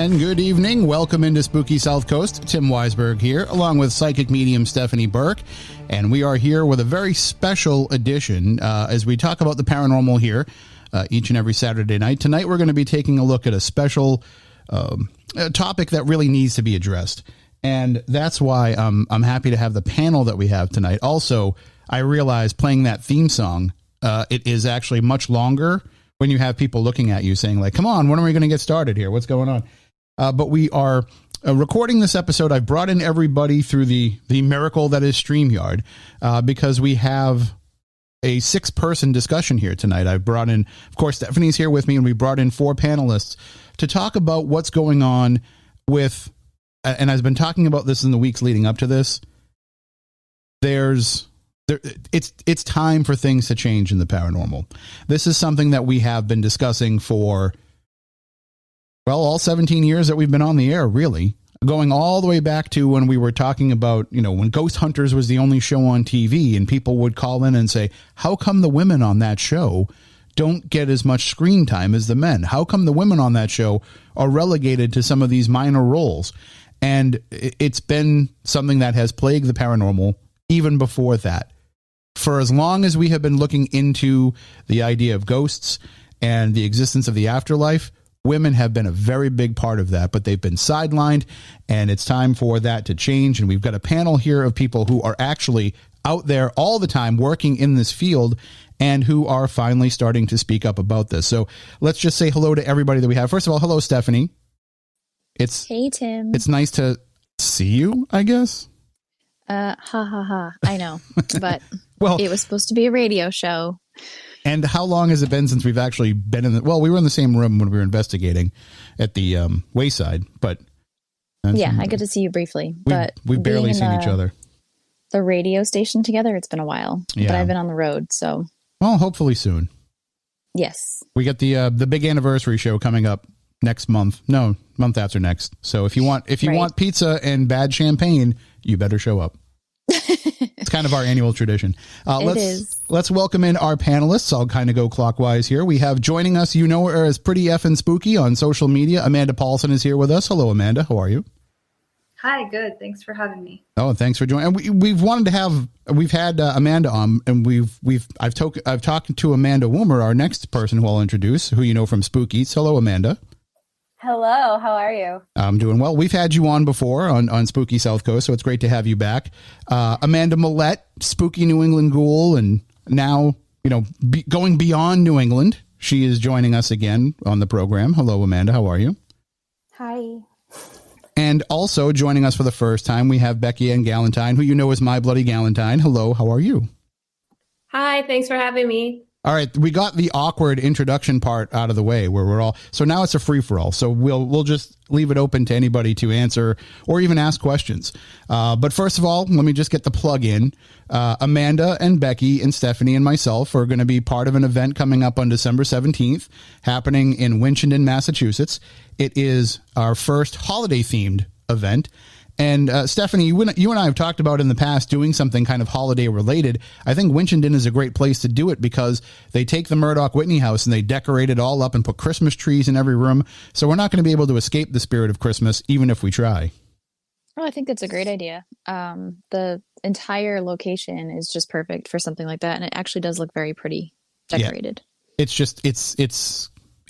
and good evening. Welcome into Spooky South Coast. Tim Weisberg here, along with psychic medium Stephanie Burke. And we are here with a very special edition as we talk about the paranormal here each and every Saturday night. Tonight, we're going to be taking a look at a special topic that really needs to be addressed. And that's why I'm happy to have the panel that we have tonight. Also, I realize playing that theme song, it is actually much longer when you have people looking at you saying, like, come on, when are we going to get started here? What's going on? But we are recording this episode. I've brought in everybody through the miracle that is StreamYard because we have a 6-person discussion here tonight. I've brought in, of course, Stephanie's here with me, and we brought in 4 panelists to talk about what's going on with, and I've been talking about this in the weeks leading up to this, it's time for things to change in the paranormal. This is something that we have been discussing for, well, all 17 years that we've been on the air, really, going all the way back to when we were talking about, when Ghost Hunters was the only show on TV, and people would call in and say, how come the women on that show don't get as much screen time as the men? How come the women on that show are relegated to some of these minor roles? And it's been something that has plagued the paranormal even before that. For as long as we have been looking into the idea of ghosts and the existence of the afterlife, women have been a very big part of that, but they've been sidelined, and it's time for that to change. And we've got a panel here of people who are actually out there all the time working in this field and who are finally starting to speak up about this. So let's just say hello to everybody that we have. First of all, hello, Stephanie. Hey, Tim. It's nice to see you, I guess. Ha ha ha. I know, but well, it was supposed to be a radio show. And how long has it been since we've actually been in we were in the same room when we were investigating at the Wayside, but yeah, I get to see you briefly, but we've barely seen each other. The radio station together, it's been a while, but I've been on the road, so. Well, hopefully soon. Yes. We got the big anniversary show coming up next month. No, month after next. So if you want pizza and bad champagne, you better show up. It's kind of our annual tradition. Let's welcome in our panelists. I'll kind of go clockwise here. We have joining us, her as Pretty Effin' Spooky on social media. Amanda Paulson is here with us. Hello, Amanda. How are you? Hi, good. Thanks for having me. Oh, thanks for joining. And we've had Amanda on, and I've talked to Amanda Woomer, our next person who I'll introduce, who you know from Spookies. Hello, Amanda. Hello, how are you? I'm doing well. We've had you on before on Spooky South Coast, so it's great to have you back. Amanda Millette, Spooky New England Ghoul, and now, going beyond New England, she is joining us again on the program. Hello, Amanda. How are you? Hi. And also joining us for the first time, we have Beckie-Ann Galentine, who you know as My Bloody Galentine. Hello, how are you? Hi, thanks for having me. All right, we got the awkward introduction part out of the way so now it's a free-for-all. So we'll just leave it open to anybody to answer or even ask questions. But first of all, let me just get the plug in. Amanda and Becky and Stephanie and myself are going to be part of an event coming up on December 17th, happening in Winchendon, Massachusetts. It is our first holiday-themed event. And Stephanie, you and I have talked about in the past doing something kind of holiday related. I think Winchendon is a great place to do it because they take the Murdoch Whitney house and they decorate it all up and put Christmas trees in every room. So we're not going to be able to escape the spirit of Christmas, even if we try. Well, I think that's a great idea. The entire location is just perfect for something like that. And it actually does look very pretty decorated. Yeah. It's just,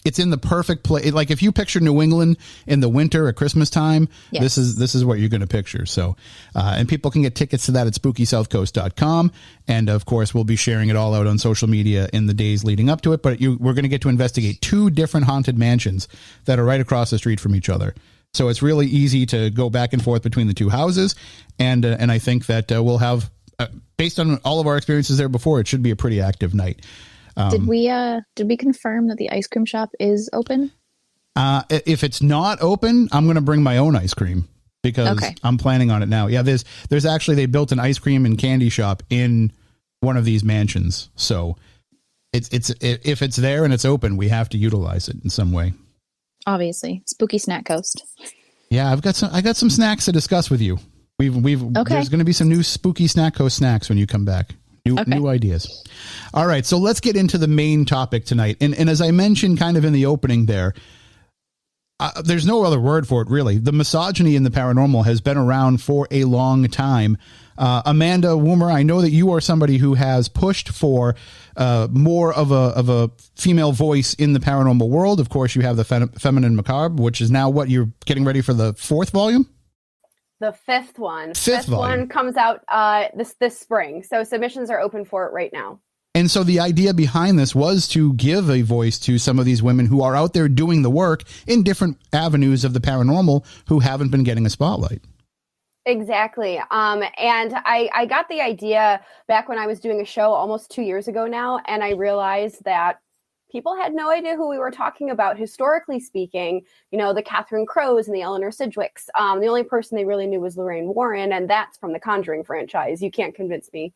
it's in the perfect place. Like if you picture New England in the winter at Christmas time, yes. This is what you're going to picture. So, and people can get tickets to that at SpookySouthCoast.com. And of course, we'll be sharing it all out on social media in the days leading up to it. But we're going to get to investigate 2 different haunted mansions that are right across the street from each other. So it's really easy to go back and forth between the 2 houses. And I think that we'll have, based on all of our experiences there before, it should be a pretty active night. Did we confirm that the ice cream shop is open? If it's not open, I'm going to bring my own ice cream because I'm planning on it now. Yeah, there's actually, they built an ice cream and candy shop in one of these mansions. So if it's there and it's open, we have to utilize it in some way. Obviously, Spooky Snack Coast. Yeah, I got some snacks to discuss with you. There's going to be some new Spooky Snack Coast snacks when you come back. New ideas. All right, so let's get into the main topic tonight. And as I mentioned kind of in the opening there, There's no other word for it, really. The misogyny in the paranormal has been around for a long time. Amanda Woomer, I know that you are somebody who has pushed for more of a female voice in the paranormal world. Of course, you have the Feminine Macabre, which is now what you're getting ready for the 4th volume? The 5th one. Fifth volume. One comes out this spring. So submissions are open for it right now. And so the idea behind this was to give a voice to some of these women who are out there doing the work in different avenues of the paranormal who haven't been getting a spotlight. Exactly. And I got the idea back when I was doing a show almost 2 years ago now, and I realized that people had no idea who we were talking about, historically speaking. You know, the Catherine Crowes and the Eleanor Sidgwicks. The only person they really knew was Lorraine Warren, and that's from the Conjuring franchise. You can't convince me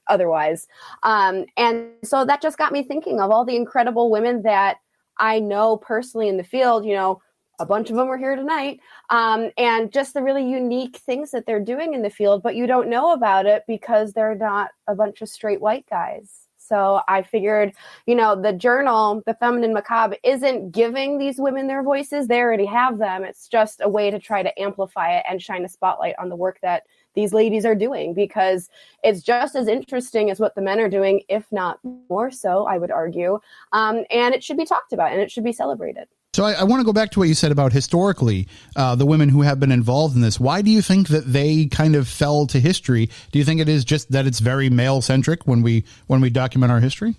otherwise. And so that just got me thinking of all the incredible women that I know personally in the field. You know, a bunch of them were here tonight, and just the really unique things that they're doing in the field, but you don't know about it because they're not a bunch of straight white guys. So I figured, you know, the journal, the Feminine Macabre, isn't giving these women their voices. They already have them. It's just a way to try to amplify it and shine a spotlight on the work that these ladies are doing, because it's just as interesting as what the men are doing, if not more so, I would argue. And it should be talked about and it should be celebrated. So I want to go back to what you said about historically, the women who have been involved in this. Why do you think that they kind of fell to history? Do you think it is just that it's very male centric when we document our history?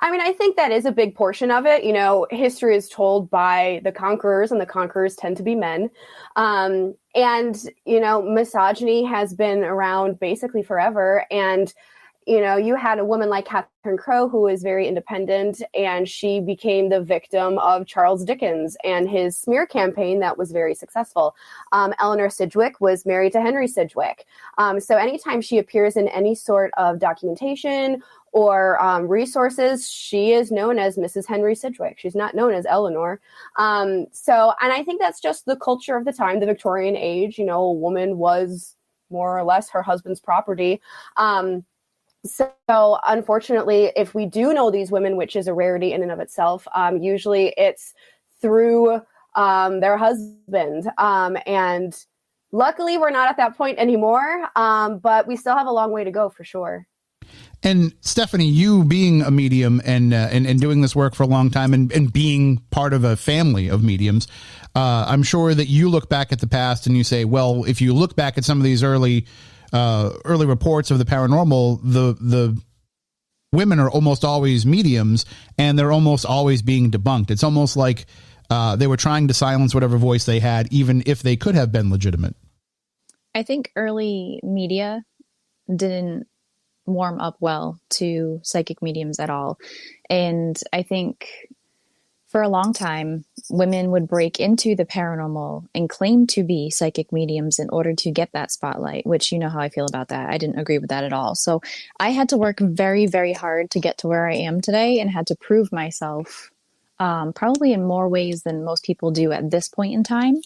I mean, I think that is a big portion of it. You know, history is told by the conquerors, and the conquerors tend to be men. And, you know, misogyny has been around basically forever. And, you know, you had a woman like Catherine Crowe who was very independent, and she became the victim of Charles Dickens and his smear campaign that was very successful. Eleanor Sidgwick was married to Henry Sidgwick. So anytime she appears in any sort of documentation or resources, she is known as Mrs. Henry Sidgwick. She's not known as Eleanor. And I think that's just the culture of the time, the Victorian age. You know, a woman was more or less her husband's property. So unfortunately, if we do know these women, which is a rarity in and of itself, usually it's through their husband. And luckily, we're not at that point anymore, but we still have a long way to go for sure. And Stephanie, you being a medium and doing this work for a long time and being part of a family of mediums, I'm sure that you look back at the past and you say, well, if you look back at some of these early reports of the paranormal, the women are almost always mediums and they're almost always being debunked. It's almost like they were trying to silence whatever voice they had, even if they could have been legitimate. I think early media didn't warm up well to psychic mediums at all. And I think for a long time, women would break into the paranormal and claim to be psychic mediums in order to get that spotlight, which you know how I feel about that. I didn't agree with that at all. So I had to work very, very hard to get to where I am today and had to prove myself probably in more ways than most people do at this point in time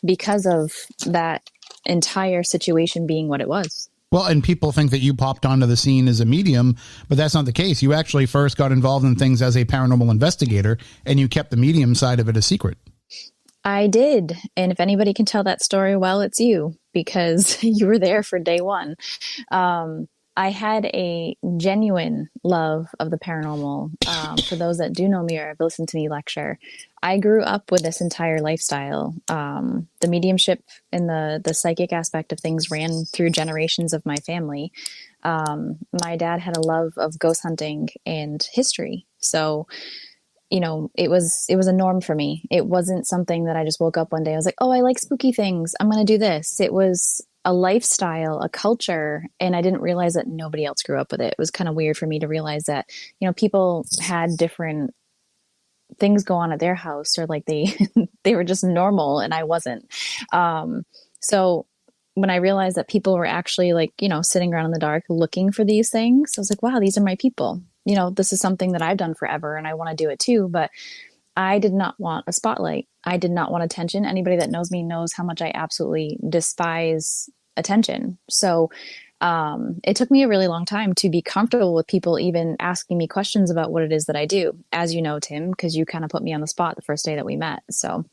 because of that entire situation being what it was. Well, and people think that you popped onto the scene as a medium, but that's not the case. You actually first got involved in things as a paranormal investigator, and you kept the medium side of it a secret. I did. And if anybody can tell that story, well, it's you, because you were there for day one. I had a genuine love of the paranormal. For those that do know me or have listened to me lecture, I grew up with this entire lifestyle. The mediumship and the psychic aspect of things ran through generations of my family. My dad had a love of ghost hunting and history. So, you know, it was a norm for me. It wasn't something that I just woke up one day. I was like, oh, I like spooky things, I'm going to do this. It was a lifestyle, a culture. And I didn't realize that nobody else grew up with it. It was kind of weird for me to realize that, you know, people had different things go on at their house, or like they were just normal and I wasn't. So when I realized that people were actually like, you know, sitting around in the dark looking for these things, I was like, wow, these are my people. You know, this is something that I've done forever and I want to do it too. But I did not want a spotlight. I did not want attention. Anybody that knows me knows how much I absolutely despise attention. So it took me a really long time to be comfortable with people even asking me questions about what it is that I do. As you know, Tim, because you kind of put me on the spot the first day that we met. So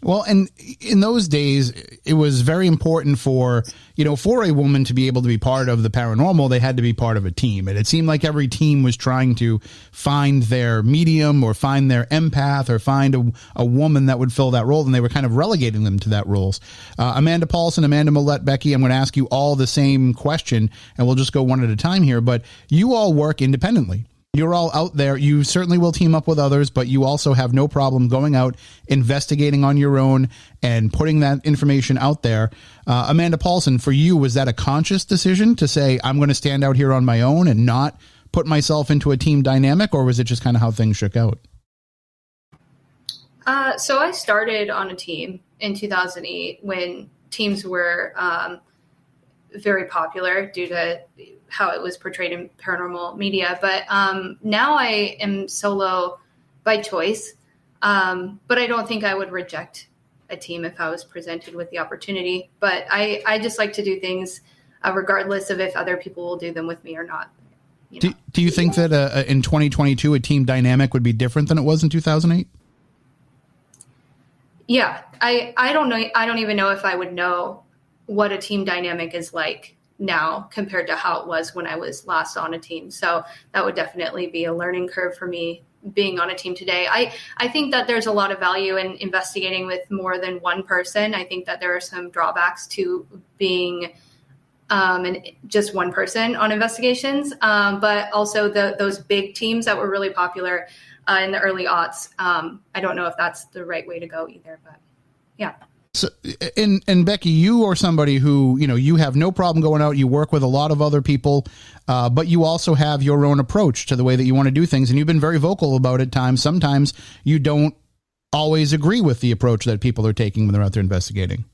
Well, and in those days, it was very important for a woman to be able to be part of the paranormal. They had to be part of a team. And it seemed like every team was trying to find their medium or find their empath or find a woman that would fill that role. And they were kind of relegating them to that roles. Amanda Paulson, Amanda Millette, Becky, I'm going to ask you all the same question, and we'll just go one at a time here. But you all work independently. You're all out there. You certainly will team up with others, but you also have no problem going out, investigating on your own, and putting that information out there. Amanda Paulson, for you, was that a conscious decision to say, I'm going to stand out here on my own and not put myself into a team dynamic, or was it just kind of how things shook out? So I started on a team in 2008 when teams were very popular due to how it was portrayed in paranormal media. But now I am solo by choice. But I don't think I would reject a team if I was presented with the opportunity. But I just like to do things regardless of if other people will do them with me or not. Do you think that in 2022 a team dynamic would be different than it was in 2008? Yeah, I don't know. I don't even know if I would know what a team dynamic is like now compared to how it was when I was last on a team. So that would definitely be a learning curve for me being on a team today. I think that there's a lot of value in investigating with more than one person. I think that there are some drawbacks to being just one person on investigations, but also those big teams that were really popular in the early aughts. I don't know if that's the right way to go either, but yeah. So, and Becky, you are somebody who, you have no problem going out. You work with a lot of other people, but you also have your own approach to the way that you want to do things. And you've been very vocal about it times. Sometimes you don't always agree with the approach that people are taking when they're out there investigating.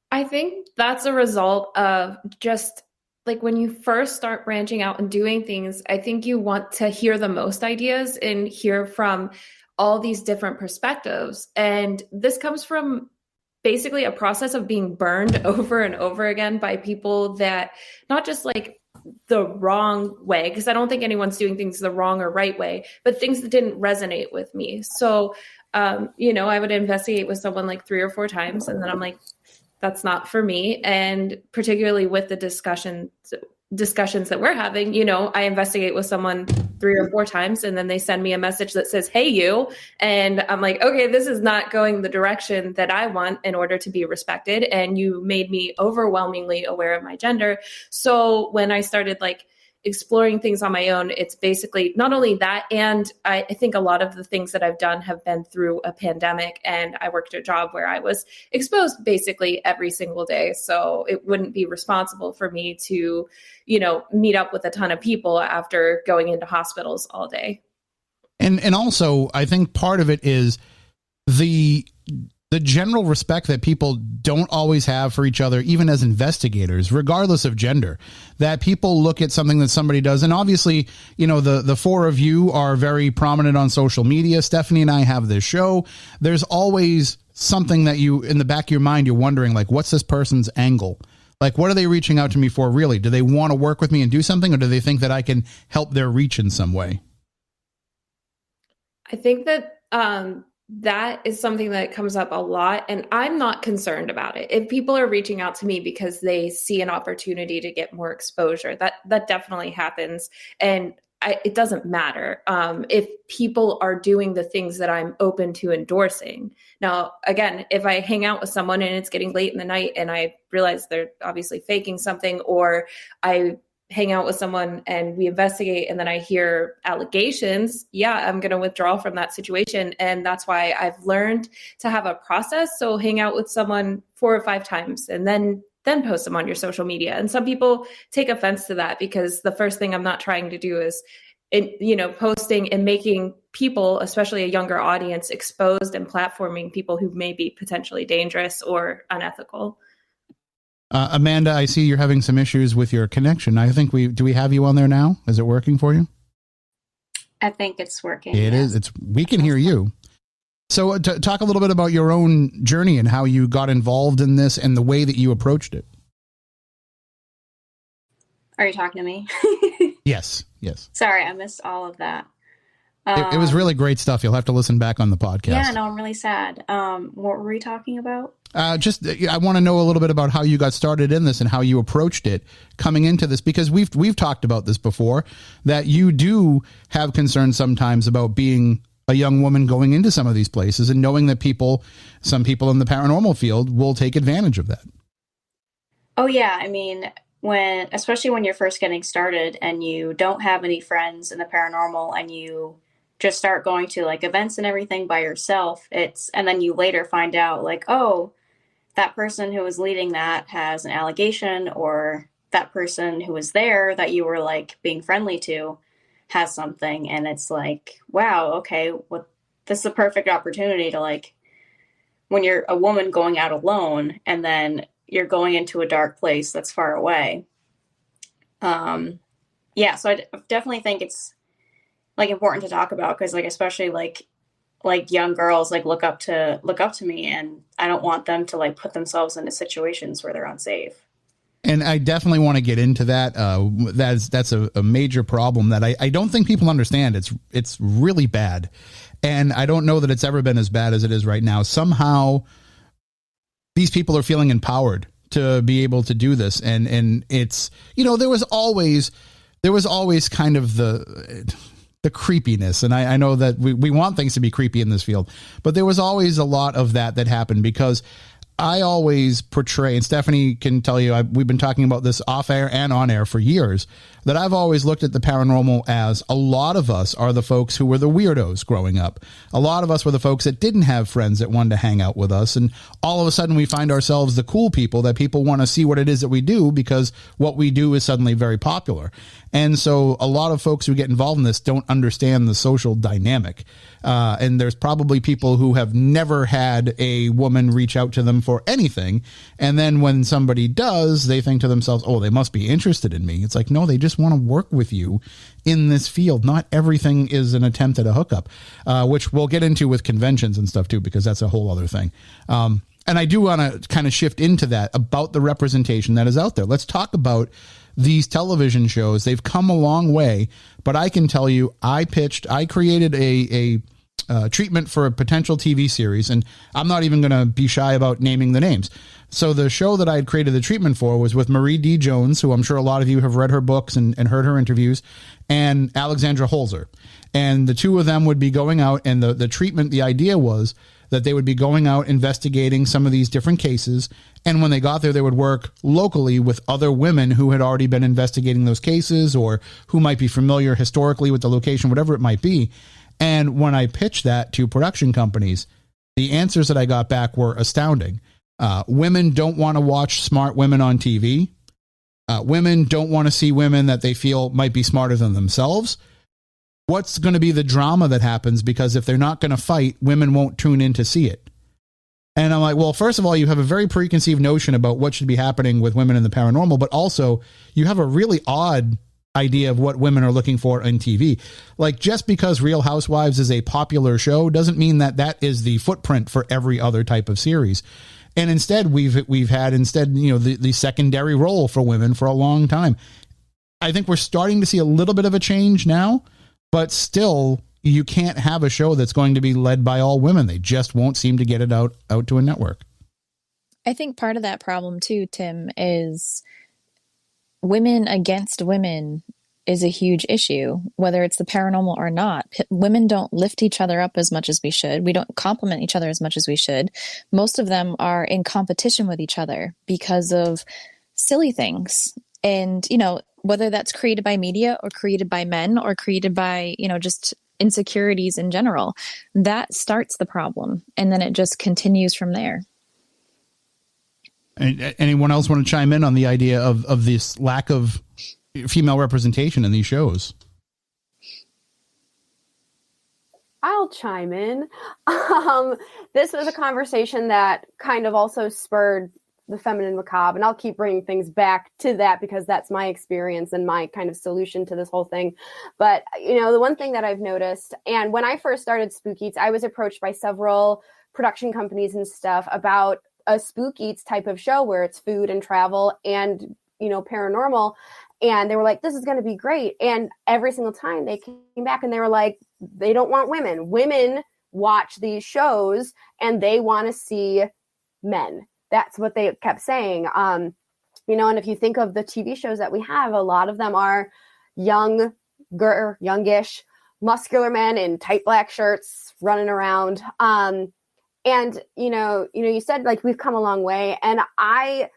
I think that's a result of just like when you first start branching out and doing things, I think you want to hear the most ideas and hear from all these different perspectives. And this comes from basically a process of being burned over and over again by people that not just like the wrong way, because I don't think anyone's doing things the wrong or right way, but things that didn't resonate with me. So, I would investigate with someone like 3 or 4 times, and then I'm like, that's not for me. And particularly with the discussions that we're having, I investigate with someone 3 or 4 times, and then they send me a message that says, hey, you. And I'm like, okay, this is not going the direction that I want in order to be respected. And you made me overwhelmingly aware of my gender. So when I started exploring things on my own, it's basically not only that, and I think a lot of the things that I've done have been through a pandemic, and I worked a job where I was exposed basically every single day. So it wouldn't be responsible for me to, meet up with a ton of people after going into hospitals all day. And also, I think part of it is the general respect that people don't always have for each other, even as investigators, regardless of gender, that people look at something that somebody does. And obviously, the 4 of you are very prominent on social media. Stephanie and I have this show. There's always something that you, in the back of your mind, you're wondering, what's this person's angle? What are they reaching out to me for, really? Do they want to work with me and do something, or do they think that I can help their reach in some way? I think that that is something that comes up a lot, and I'm not concerned about it. If people are reaching out to me because they see an opportunity to get more exposure, that definitely happens. And it doesn't matter if people are doing the things that I'm open to endorsing. Now, again, if I hang out with someone and it's getting late in the night and I realize they're obviously faking something, or I hang out with someone and we investigate and then I hear allegations, I'm going to withdraw from that situation. And that's why I've learned to have a process. So hang out with someone 4 or 5 times and then post them on your social media. And some people take offense to that, because the first thing I'm not trying to do is, posting and making people, especially a younger audience, exposed and platforming people who may be potentially dangerous or unethical. Amanda, I see you're having some issues with your connection. I think do we have you on there now? Is it working for you? I think it's working. It is. We can hear you. So talk a little bit about your own journey and how you got involved in this and the way that you approached it. Are you talking to me? Yes. Sorry, I missed all of that. It was really great stuff. You'll have to listen back on the podcast. Yeah, no, I'm really sad. What were we talking about? I want to know a little bit about how you got started in this and how you approached it coming into this, because we've talked about this before, that you do have concerns sometimes about being a young woman going into some of these places and knowing that some people in the paranormal field will take advantage of that. Oh yeah, I mean, especially when you're first getting started and you don't have any friends in the paranormal and you just start going to like events and everything by yourself, and then you later find out like, oh, that person who was leading that has an allegation, or that person who was there that you were like being friendly to has something. And it's like, wow, okay, this is a perfect opportunity to, like, when you're a woman going out alone and then you're going into a dark place that's far away. Yeah, so I definitely think it's like important to talk about, because like, especially like young girls like look up to me, and I don't want them to like put themselves into situations where they're unsafe. And I definitely want to get into that. That's a major problem that I don't think people understand. It's really bad. And I don't know that it's ever been as bad as it is right now. Somehow these people are feeling empowered to be able to do this. And it's, there was always kind of the creepiness. And I know that we want things to be creepy in this field, but there was always a lot of that happened, because I always portray, and Stephanie can tell you, we've been talking about this off air and on air for years, that I've always looked at the paranormal as a lot of us are the folks who were the weirdos growing up. A lot of us were the folks that didn't have friends that wanted to hang out with us. And all of a sudden we find ourselves the cool people that people want to see what it is that we do, because what we do is suddenly very popular. And so a lot of folks who get involved in this don't understand the social dynamic. And there's probably people who have never had a woman reach out to them for anything. And then when somebody does, they think to themselves, oh, they must be interested in me. It's like, no, they just want to work with you in this field. Not everything is an attempt at a hookup, which we'll get into with conventions and stuff too, because that's a whole other thing. And I do want to kind of shift into that about the representation that is out there. Let's talk about these television shows. They've come a long way, but I can tell you, I created a treatment for a potential TV series, and I'm not even going to be shy about naming the names. So the show that I had created the treatment for was with Marie D. Jones, who I'm sure a lot of you have read her books and heard her interviews, and Alexandra Holzer. And the two of them would be going out, and the treatment, the idea was that they would be going out investigating some of these different cases. And when they got there, they would work locally with other women who had already been investigating those cases, or who might be familiar historically with the location, whatever it might be. And when I pitched that to production companies, the answers that I got back were astounding. Women don't want to watch smart women on TV. Women don't want to see women that they feel might be smarter than themselves. What's going to be the drama that happens? Because if they're not going to fight, women won't tune in to see it. And I'm like, well, first of all, you have a very preconceived notion about what should be happening with women in the paranormal, but also you have a really odd idea of what women are looking for in TV. Like, just because Real Housewives is a popular show doesn't mean that that is the footprint for every other type of series. And instead, we've had the secondary role for women for a long time. I think we're starting to see a little bit of a change now, but still, you can't have a show that's going to be led by all women. They just won't seem to get it out to a network. I think part of that problem too, Tim, is women against women is a huge issue, whether it's the paranormal or not. Women don't lift each other up as much as we should. We don't compliment each other as much as we should. Most of them are in competition with each other because of silly things. And, whether that's created by media or created by men or created by, just insecurities in general, that starts the problem. And then it just continues from there. Anyone else want to chime in on the idea of this lack of female representation in these shows? I'll chime in. This was a conversation that kind of also spurred the feminine macabre, and I'll keep bringing things back to that because that's my experience and my kind of solution to this whole thing. But, the one thing that I've noticed, and when I first started Spook Eats, I was approached by several production companies and stuff about a Spook Eats type of show where it's food and travel and, paranormal. And they were like, this is going to be great. And every single time they came back and they were like, they don't want women. Women watch these shows and they want to see men. That's what they kept saying. And if you think of the TV shows that we have, a lot of them are youngish, muscular men in tight black shirts running around. And you said like we've come a long way, and I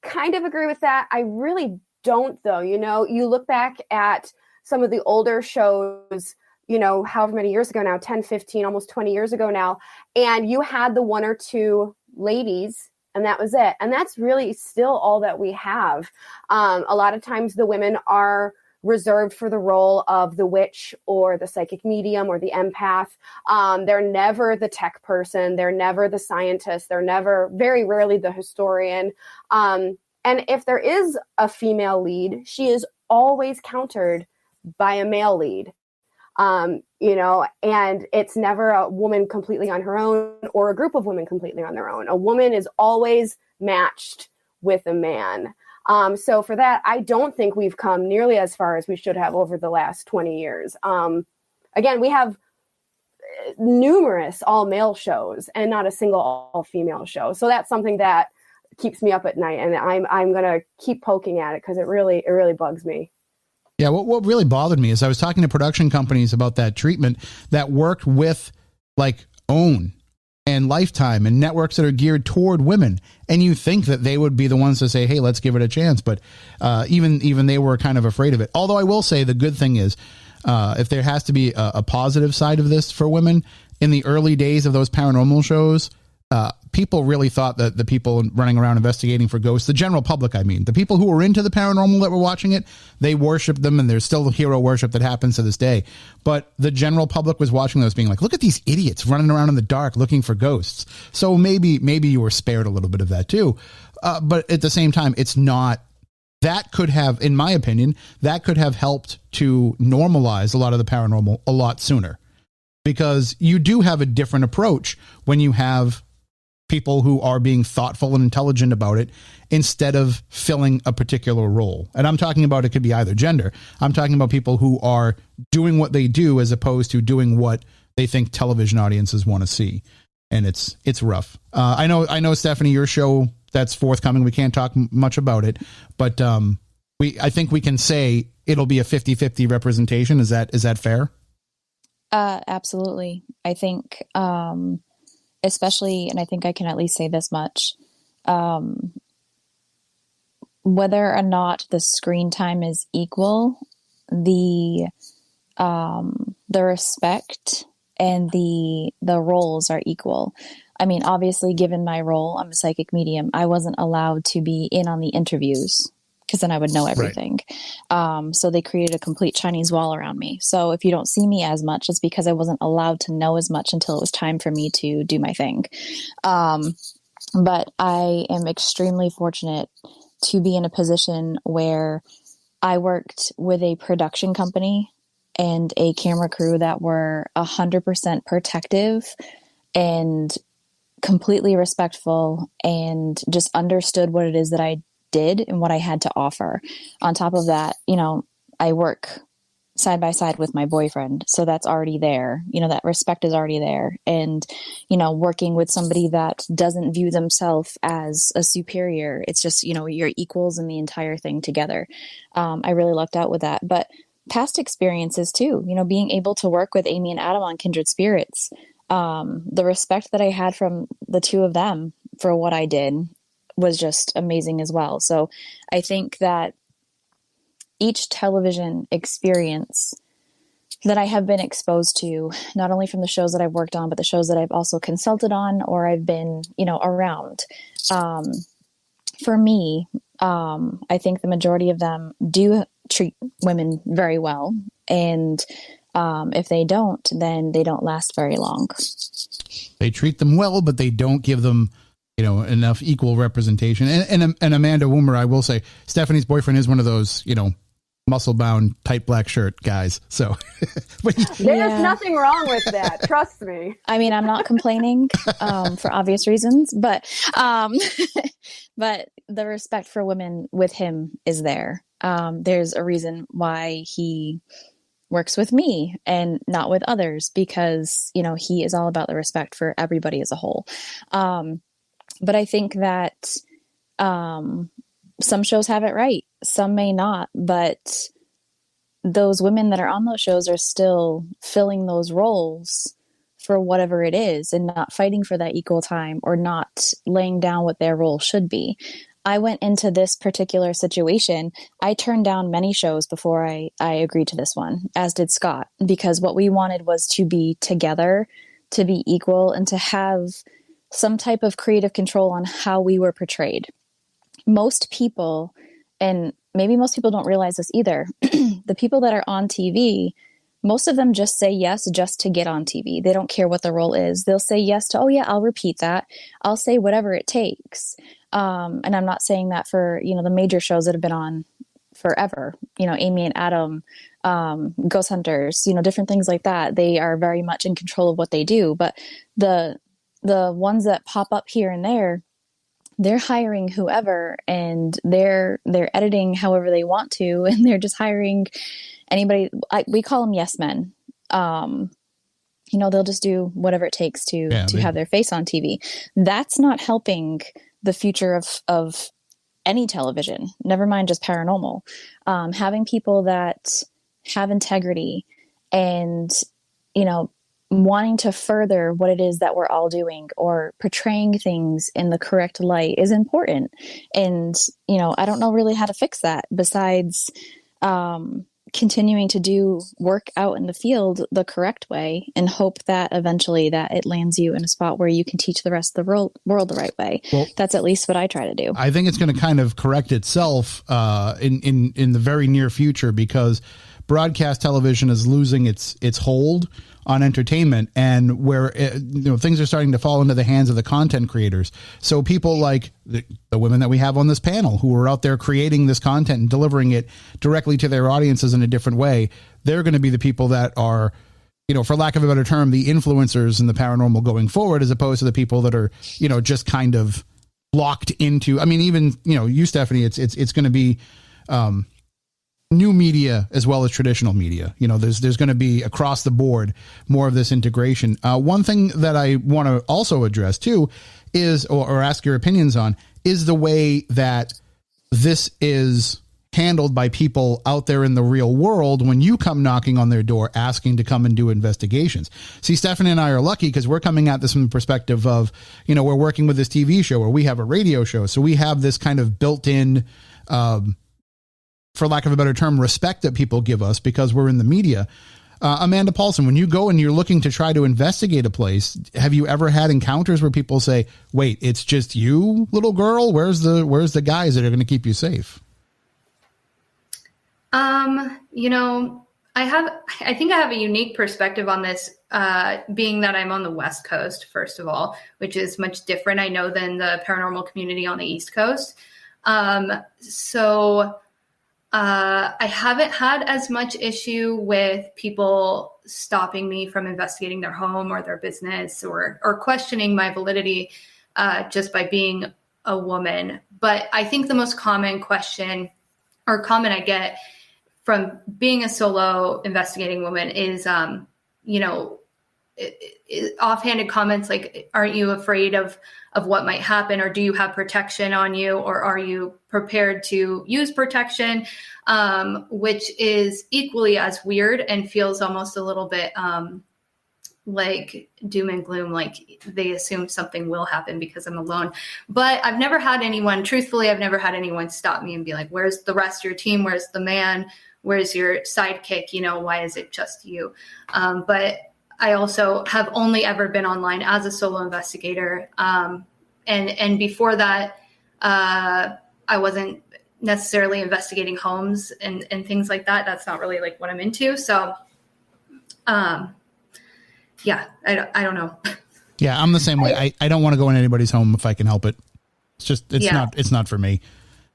kind of agree with that. I really don't, though. You look back at some of the older shows, however many years ago now, 10, 15, almost 20 years ago now, and you had the one or two ladies, and that was it. And that's really still all that we have. A lot of times the women are reserved for the role of the witch or the psychic medium or the empath. They're never the tech person. They're never the scientist. They're never, very rarely, the historian. And if there is a female lead, she is always countered by a male lead. And it's never a woman completely on her own or a group of women completely on their own. A woman is always matched with a man. So for that, I don't think we've come nearly as far as we should have over the last 20 years. Again, we have numerous all-male shows and not a single all-female show. So that's something that keeps me up at night, and I'm going to keep poking at it because it really bugs me. Yeah, what really bothered me is I was talking to production companies about that treatment that worked with like OWN and Lifetime and networks that are geared toward women. And you think that they would be the ones to say, hey, let's give it a chance. But even they were kind of afraid of it. Although I will say the good thing is if there has to be a positive side of this for women, in the early days of those paranormal shows, people really thought that the people running around investigating for ghosts, the general public, I mean, the people who were into the paranormal that were watching it, they worshiped them, and there's still hero worship that happens to this day. But the general public was watching those being like, look at these idiots running around in the dark looking for ghosts. So maybe you were spared a little bit of that too. But at the same time, it's not, that could have, in my opinion, that could have helped to normalize a lot of the paranormal a lot sooner, because you do have a different approach when you have people who are being thoughtful and intelligent about it instead of filling a particular role. And I'm talking about, it could be either gender. I'm talking about people who are doing what they do as opposed to doing what they think television audiences want to see. And it's rough. I know, Stephanie, your show that's forthcoming, we can't talk much about it, but I think we can say it'll be a 50-50 representation. Is that fair? Absolutely. I think, especially, and I think I can at least say this much, whether or not the screen time is equal, the respect and the roles are equal. I mean, obviously, given my role, I'm a psychic medium. I wasn't allowed to be in on the interviews, because then I would know everything. Right. So they created a complete Chinese wall around me. So if you don't see me as much, it's because I wasn't allowed to know as much until it was time for me to do my thing. But I am extremely fortunate to be in a position where I worked with a production company and a camera crew that were 100% protective and completely respectful and just understood what it is that I did and what I had to offer. On top of that, I work side by side with my boyfriend. So that's already there. That respect is already there. And, working with somebody that doesn't view themselves as a superior, it's just, you're equals in the entire thing together. I really lucked out with that. But past experiences too, being able to work with Amy and Adam on Kindred Spirits, the respect that I had from the two of them for what I did was just amazing as well. So I think that each television experience that I have been exposed to, not only from the shows that I've worked on, but the shows that I've also consulted on or I've been, around, for me, I think the majority of them do treat women very well. And if they don't, then they don't last very long. They treat them well, but they don't give them enough equal representation. And Amanda Woomer, I will say, Stephanie's boyfriend is one of those, muscle bound, tight black shirt guys. So there's nothing wrong with that. Trust me. I mean, I'm not complaining, for obvious reasons, but the respect for women with him is there. There's a reason why he works with me and not with others because, you know, he is all about the respect for everybody as a whole. But I think that some shows have it right, some may not, but those women that are on those shows are still filling those roles for whatever it is and not fighting for that equal time or not laying down what their role should be. I went into this particular situation. I turned down many shows before I agreed to this one, as did Scott, because what we wanted was to be together, to be equal, and to have some type of creative control on how we were portrayed. Most people, and maybe most people don't realize this either, the people that are on TV, most of them just say yes just to get on TV. They don't care what the role is. They'll say yes to, oh yeah, I'll repeat that. I'll say whatever it takes. And I'm not saying that for, you know, the major shows that have been on forever, you know, Amy and Adam, Ghost Hunters, you know, different things like that. They are very much in control of what they do. But the ones that pop up here and there, they're hiring whoever and they're editing however they want to, and they're just hiring anybody. We call them yes men. You know, they'll just do whatever it takes to have their face on TV. That's not helping the future of any television, never mind just paranormal. Having people that have integrity and, you know, wanting to further what it is that we're all doing or portraying things in the correct light is important. And, you know, I don't know really how to fix that besides continuing to do work out in the field the correct way and hope that eventually that it lands you in a spot where you can teach the rest of the world the right way. Well, that's at least what I try to do. I think it's going to kind of correct itself in the very near future, because broadcast television is losing its hold on entertainment, and where things are starting to fall into the hands of the content creators. So people like the women that we have on this panel who are out there creating this content and delivering it directly to their audiences in a different way, they're going to be the people that are, you know, for lack of a better term, the influencers in the paranormal going forward, as opposed to the people that are, you know, just kind of locked into, I mean, even, you know, you, Stephanie, it's going to be, new media as well as traditional media. You know, there's going to be across the board more of this integration. One thing that I want to also address too is, or ask your opinions on, is the way that this is handled by people out there in the real world when you come knocking on their door asking to come and do investigations. See, Stephanie and I are lucky because we're coming at this from the perspective of, you know, we're working with this TV show or we have a radio show. So we have this kind of built-in, for lack of a better term, respect that people give us because we're in the media. Amanda Paulson, when you go and you're looking to try to investigate a place, have you ever had encounters where people say, wait, it's just you, little girl? Where's the guys that are going to keep you safe? You know, I think I have a unique perspective on this, being that I'm on the West Coast, first of all, which is much different, I know, than the paranormal community on the East Coast. I haven't had as much issue with people stopping me from investigating their home or their business or questioning my validity just by being a woman. But I think the most common question or comment I get from being a solo investigating woman is, offhanded comments like, aren't you afraid of what might happen, or do you have protection on you, or are you prepared to use protection, which is equally as weird and feels almost a little bit like doom and gloom, like they assume something will happen because I'm alone. But I've never had anyone stop me and be like, where's the rest of your team? Where's the man? Where's your sidekick? You know, why is it just you? But I also have only ever been online as a solo investigator. And before that, I wasn't necessarily investigating homes and things like that. That's not really like what I'm into. So, yeah, I don't know. Yeah, I'm the same way. I don't want to go in anybody's home if I can help it. It's not for me.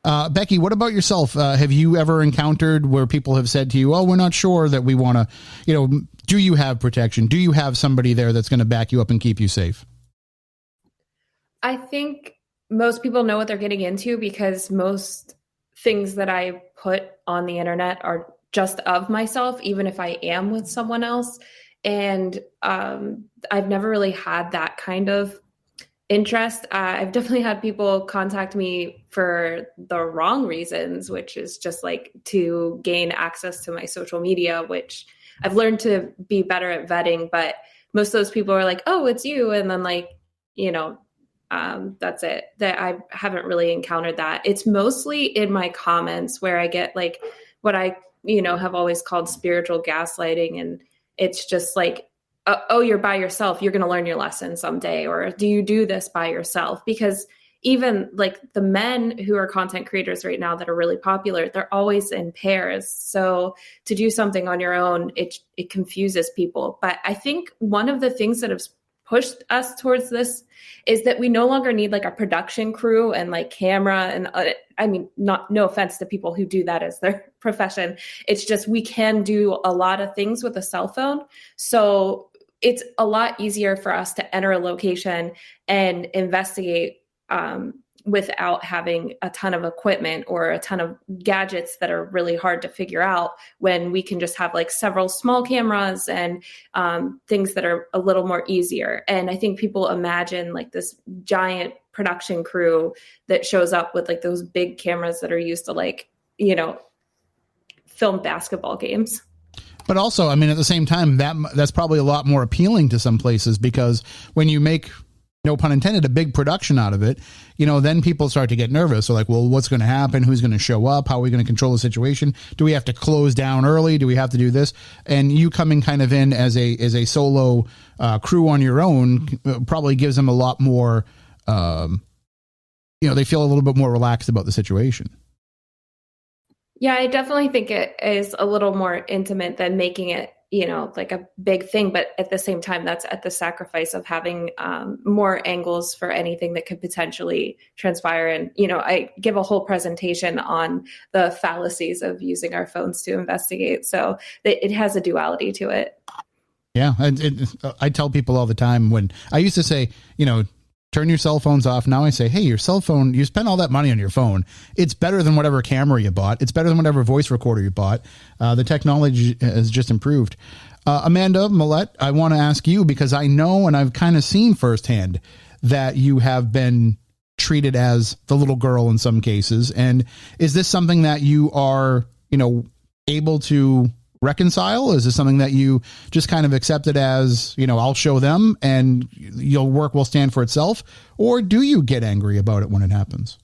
Becky, what about yourself? Have you ever encountered where people have said to you, oh, we're not sure that we want to, you know, do you have protection? Do you have somebody there that's going to back you up and keep you safe? I think most people know what they're getting into because most things that I put on the internet are just of myself, even if I am with someone else. And I've never really had that kind of interest. I've definitely had people contact me for the wrong reasons, which is just like to gain access to my social media, which I've learned to be better at vetting. But most of those people are like, oh, it's you. And then like, you know, that's it. That I haven't really encountered that. It's mostly in my comments where I get like what I, you know, have always called spiritual gaslighting. And it's just like, oh, you're by yourself. You're going to learn your lesson someday. Or do you do this by yourself? Because even like the men who are content creators right now that are really popular, they're always in pairs. So to do something on your own, it confuses people. But I think one of the things that have pushed us towards this is that we no longer need like a production crew and like camera. And I mean, no offense to people who do that as their profession. It's just, we can do a lot of things with a cell phone. So it's a lot easier for us to enter a location and investigate without having a ton of equipment or a ton of gadgets that are really hard to figure out, when we can just have like several small cameras and things that are a little more easier. And I think people imagine like this giant production crew that shows up with like those big cameras that are used to like, you know, film basketball games. But also, I mean, at the same time, that's probably a lot more appealing to some places, because when you make, no pun intended, a big production out of it, you know, then people start to get nervous. So like, well, what's going to happen? Who's going to show up? How are we going to control the situation? Do we have to close down early? Do we have to do this? And you coming kind of in as a solo crew on your own probably gives them a lot more, you know, they feel a little bit more relaxed about the situation. Yeah, I definitely think it is a little more intimate than making it, you know, like a big thing. But at the same time, that's at the sacrifice of having more angles for anything that could potentially transpire. And, you know, I give a whole presentation on the fallacies of using our phones to investigate. So it has a duality to it. Yeah, I tell people all the time, when I used to say, you know, turn your cell phones off. Now I say, hey, your cell phone, you spend all that money on your phone. It's better than whatever camera you bought. It's better than whatever voice recorder you bought. The technology has just improved. Amanda, Millette, I want to ask you, because I know, and I've kind of seen firsthand, that you have been treated as the little girl in some cases. And is this something that you are, you know, able to reconcile? Is this something that you just kind of accepted as, you know, I'll show them and your work will stand for itself? Or do you get angry about it when it happens?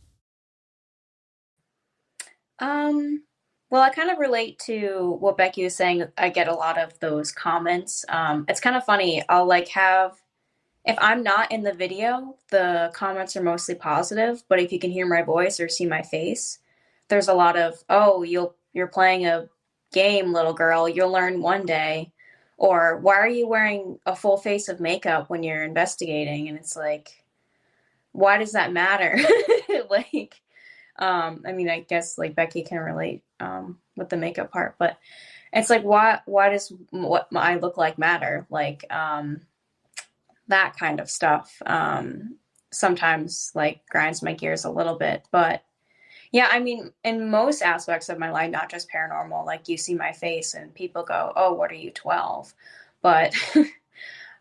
Well, I kind of relate to what Becky was saying. I get a lot of those comments. It's kind of funny. I'll like have, if I'm not in the video, the comments are mostly positive, but if you can hear my voice or see my face, there's a lot of, oh, you're playing a game, little girl, you'll learn one day. Or why are you wearing a full face of makeup when you're investigating? And it's like, why does that matter? Like, I mean, I guess like Becky can relate with the makeup part, but it's like, why does what I look like matter? Like that kind of stuff sometimes like grinds my gears a little bit. But yeah, I mean, in most aspects of my life, not just paranormal, like you see my face and people go, oh, what are you, 12? But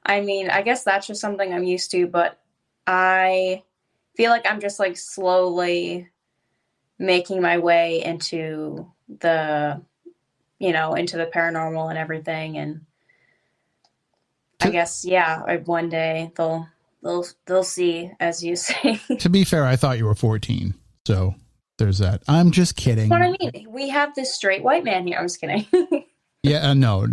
I mean, I guess that's just something I'm used to, but I feel like I'm just like slowly making my way into the, you know, into the paranormal and everything. And I guess, yeah, one day they'll see, as you say. To be fair, I thought you were 14. So there's that. I'm just kidding. What I mean, we have this straight white man here. I'm just kidding. Yeah, no.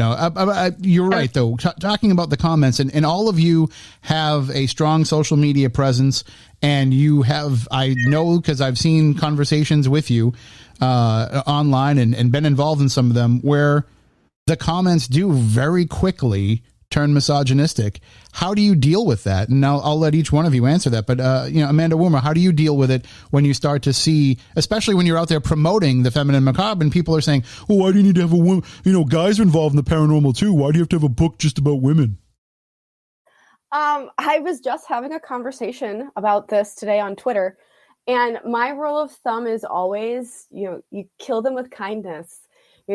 You're right, though. Talking about the comments, and all of you have a strong social media presence, and you have, I know, because I've seen conversations with you online and been involved in some of them, where the comments do very quickly turn misogynistic. How do you deal with that? And I'll let each one of you answer that. But, you know, Amanda Woomer, how do you deal with it when you start to see, especially when you're out there promoting the feminine macabre and people are saying, well, why do you need to have a woman? You know, guys are involved in the paranormal too. Why do you have to have a book just about women? I was just having a conversation about this today on Twitter, and my rule of thumb is always, you know, you kill them with kindness.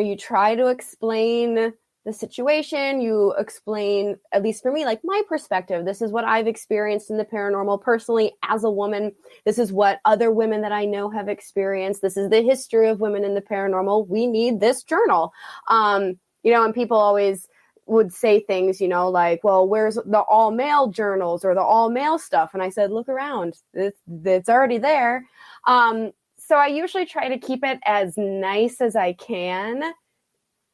you try to explain the situation, you explain, at least for me, like my perspective. This is what I've experienced in the paranormal personally as a woman. This is what other women that I know have experienced. This is the history of women in the paranormal. We need this journal. And people always would say things, like, well, where's the all male journals or the all male stuff? And I said, look around, it's already there. So I usually try to keep it as nice as I can.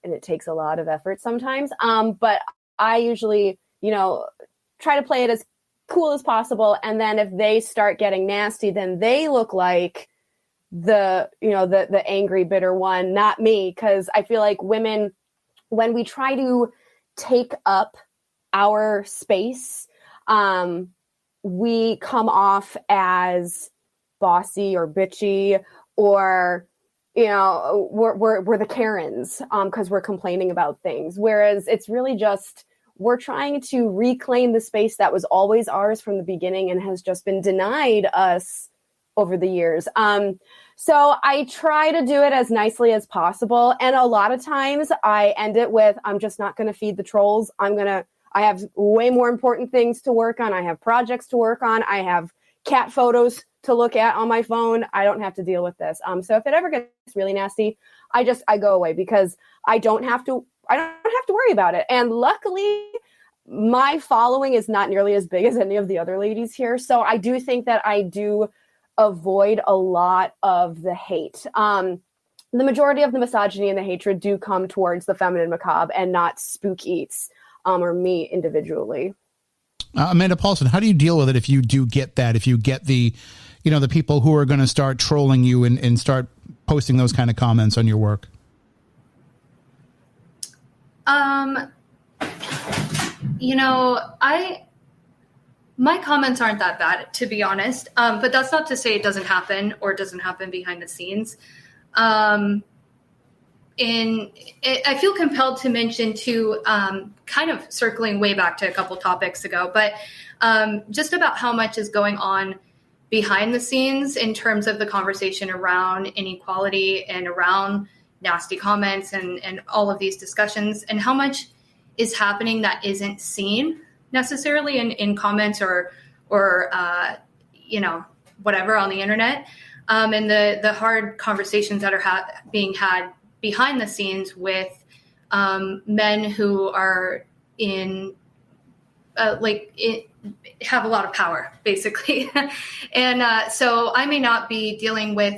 And it takes a lot of effort sometimes. But I usually, try to play it as cool as possible. And then if they start getting nasty, then they look like the angry, bitter one, not me. Because I feel like women, when we try to take up our space, we come off as bossy or bitchy, or we're the Karens because we're complaining about things. Whereas it's really just, we're trying to reclaim the space that was always ours from the beginning and has just been denied us over the years. So I try to do it as nicely as possible. And a lot of times I end it with, I'm just not going to feed the trolls. I have way more important things to work on. I have projects to work on. I have cat photos to look at on my phone. I don't have to deal with this. So if it ever gets really nasty, I go away because I don't have to worry about it. And luckily my following is not nearly as big as any of the other ladies here. So I do think that I do avoid a lot of the hate. The majority of the misogyny and the hatred do come towards the feminine macabre and not spook eats or me individually. Amanda Paulson, how do you deal with it if you do get that, if you get the people who are going to start trolling you and start posting those kind of comments on your work? My comments aren't that bad, to be honest. But that's not to say it doesn't happen or it doesn't happen behind the scenes. I feel compelled to mention too, kind of circling way back to a couple topics ago, but just about how much is going on behind the scenes in terms of the conversation around inequality and around nasty comments and all of these discussions, and how much is happening that isn't seen necessarily in comments or whatever on the internet, and the hard conversations that are being had behind the scenes with men who are have a lot of power, basically. And so I may not be dealing with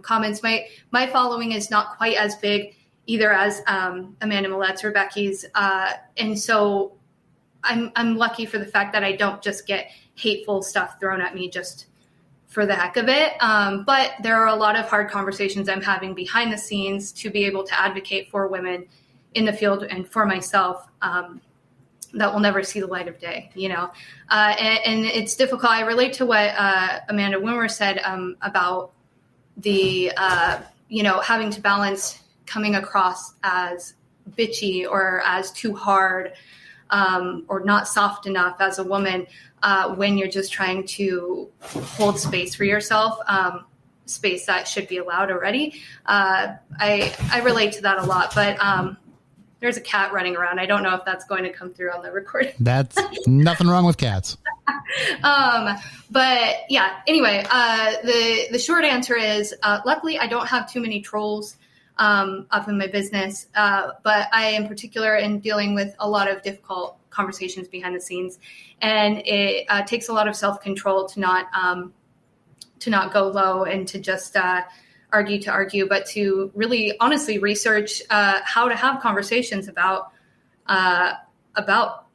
comments. My following is not quite as big either as Amanda Millette's or Becky's. And so I'm lucky for the fact that I don't just get hateful stuff thrown at me just for the heck of it. But there are a lot of hard conversations I'm having behind the scenes to be able to advocate for women in the field and for myself that will never see the light of day, and it's difficult. I relate to what Amanda Woomer said about the, having to balance coming across as bitchy or as too hard or not soft enough as a woman when you're just trying to hold space for yourself, space that should be allowed already. I relate to that a lot, but there's a cat running around. I don't know if that's going to come through on the recording. That's nothing wrong with cats. But yeah, anyway, the short answer is, luckily I don't have too many trolls up in my business, but I in particular am dealing with a lot of difficult conversations behind the scenes, and it takes a lot of self-control to not go low and to just argue, but to really honestly research how to have conversations about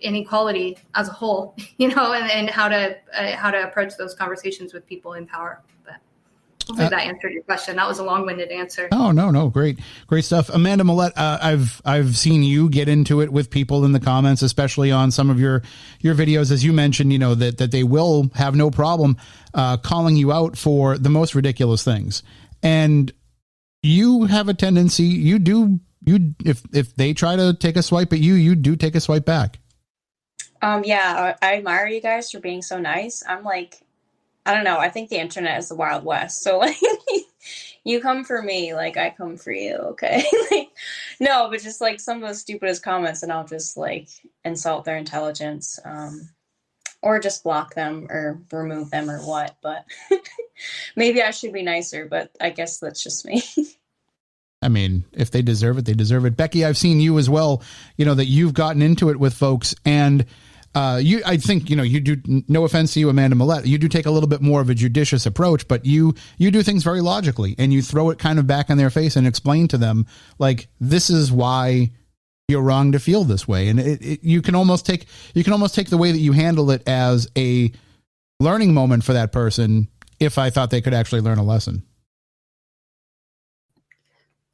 inequality as a whole, and how to approach those conversations with people in power. But hopefully that answered your question. That was a long-winded answer. Oh, no. Great stuff. Amanda Millette, I've seen you get into it with people in the comments, especially on some of your videos, as you mentioned, that they will have no problem calling you out for the most ridiculous things. And you have a tendency, if they try to take a swipe at you, you do take a swipe back. Yeah, I admire you guys for being so nice. I'm like I don't know. I think the internet is the Wild West. So like, you come for me, like I come for you. Okay. Like, no, but just like some of the stupidest comments, and I'll just like insult their intelligence, or just block them or remove them or what. But maybe I should be nicer, but I guess that's just me. I mean, if they deserve it, they deserve it. Becky, I've seen you as well, you know, that you've gotten into it with folks, and I think, you know, you do, no offense to you, Amanda Millette, you do take a little bit more of a judicious approach, but you do things very logically, and you throw it kind of back in their face and explain to them, like, this is why you're wrong to feel this way. And you can almost take the way that you handle it as a learning moment for that person, if I thought they could actually learn a lesson.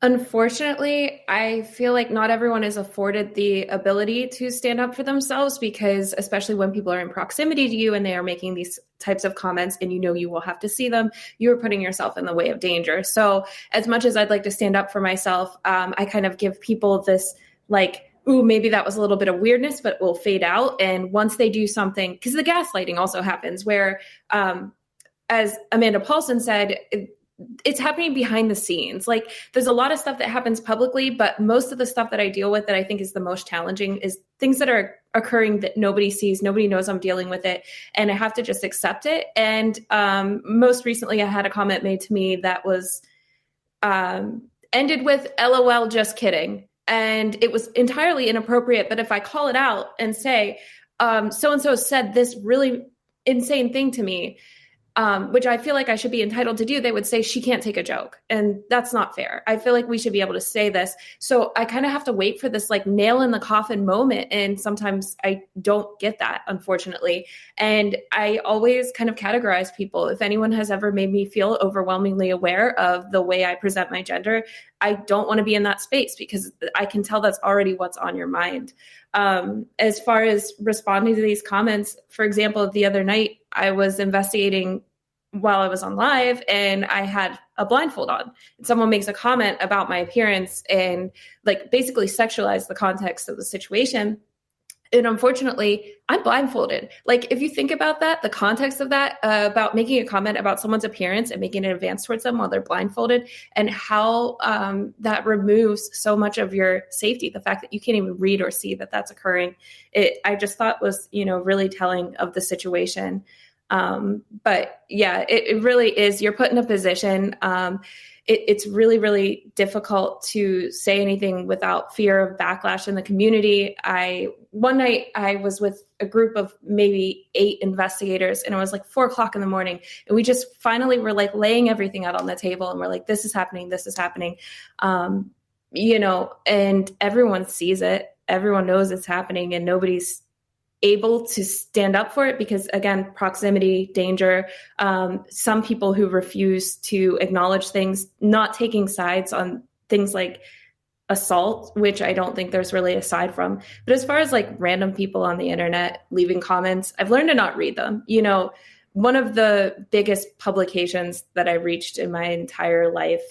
Unfortunately, I feel like not everyone is afforded the ability to stand up for themselves, because especially when people are in proximity to you and they are making these types of comments and you know you will have to see them, you're putting yourself in the way of danger. So as much as I'd like to stand up for myself, I kind of give people this like, ooh, maybe that was a little bit of weirdness, but it will fade out. And once they do something, because the gaslighting also happens where, as Amanda Paulson said, it's happening behind the scenes. Like, there's a lot of stuff that happens publicly, but most of the stuff that I deal with that I think is the most challenging is things that are occurring that nobody sees, nobody knows I'm dealing with it, and I have to just accept it. And most recently, I had a comment made to me that was ended with "LOL, just kidding," and it was entirely inappropriate. But if I call it out and say, so-and-so said this really insane thing to me, which I feel like I should be entitled to do, they would say she can't take a joke. And that's not fair. I feel like we should be able to say this. So I kind of have to wait for this like nail in the coffin moment. And sometimes I don't get that, unfortunately. And I always kind of categorize people. If anyone has ever made me feel overwhelmingly aware of the way I present my gender, I don't want to be in that space, because I can tell that's already what's on your mind. As far as responding to these comments, for example, the other night I was investigating while I was on live and I had a blindfold on. And someone makes a comment about my appearance and like basically sexualized the context of the situation. And unfortunately, I'm blindfolded. Like, if you think about that, the context of that, about making a comment about someone's appearance and making an advance towards them while they're blindfolded, and how that removes so much of your safety, the fact that you can't even read or see that that's occurring, I just thought was, really telling of the situation. But yeah, it really is. You're put in a position. It's really, really difficult to say anything without fear of backlash in the community. One night I was with a group of maybe 8 investigators, and it was like 4:00 in the morning. And we just finally were like laying everything out on the table, and we're like, this is happening. And everyone sees it. Everyone knows it's happening, and nobody's able to stand up for it because, again, proximity, danger, some people who refuse to acknowledge things, not taking sides on things like assault, which I don't think there's really a side from. But as far as like random people on the internet leaving comments, I've learned to not read them. One of the biggest publications that I reached in my entire life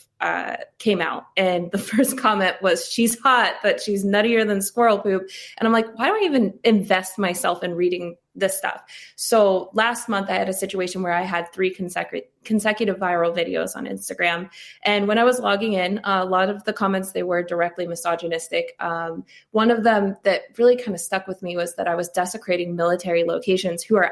came out. And the first comment was, she's hot, but she's nuttier than squirrel poop. And I'm like, why do I even invest myself in reading this stuff? So last month I had a situation where I had 3 consecutive viral videos on Instagram. And when I was logging in, a lot of the comments, they were directly misogynistic. One of them that really kind of stuck with me was that I was desecrating military locations who are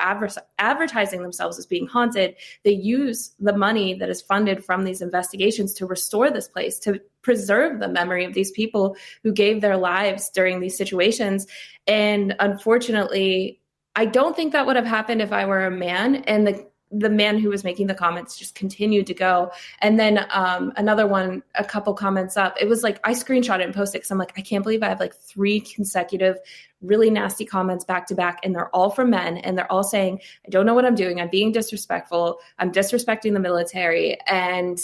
advertising themselves as being haunted. They use the money that is funded from these investigations to restore this place, to preserve the memory of these people who gave their lives during these situations. And unfortunately, I don't think that would have happened if I were a man. And the man who was making the comments just continued to go. And then another one, a couple comments up, it was like, I screenshot it and posted it because I'm like, I can't believe I have like 3 consecutive really nasty comments back to back. And they're all from men. And they're all saying, I don't know what I'm doing. I'm being disrespectful. I'm disrespecting the military. And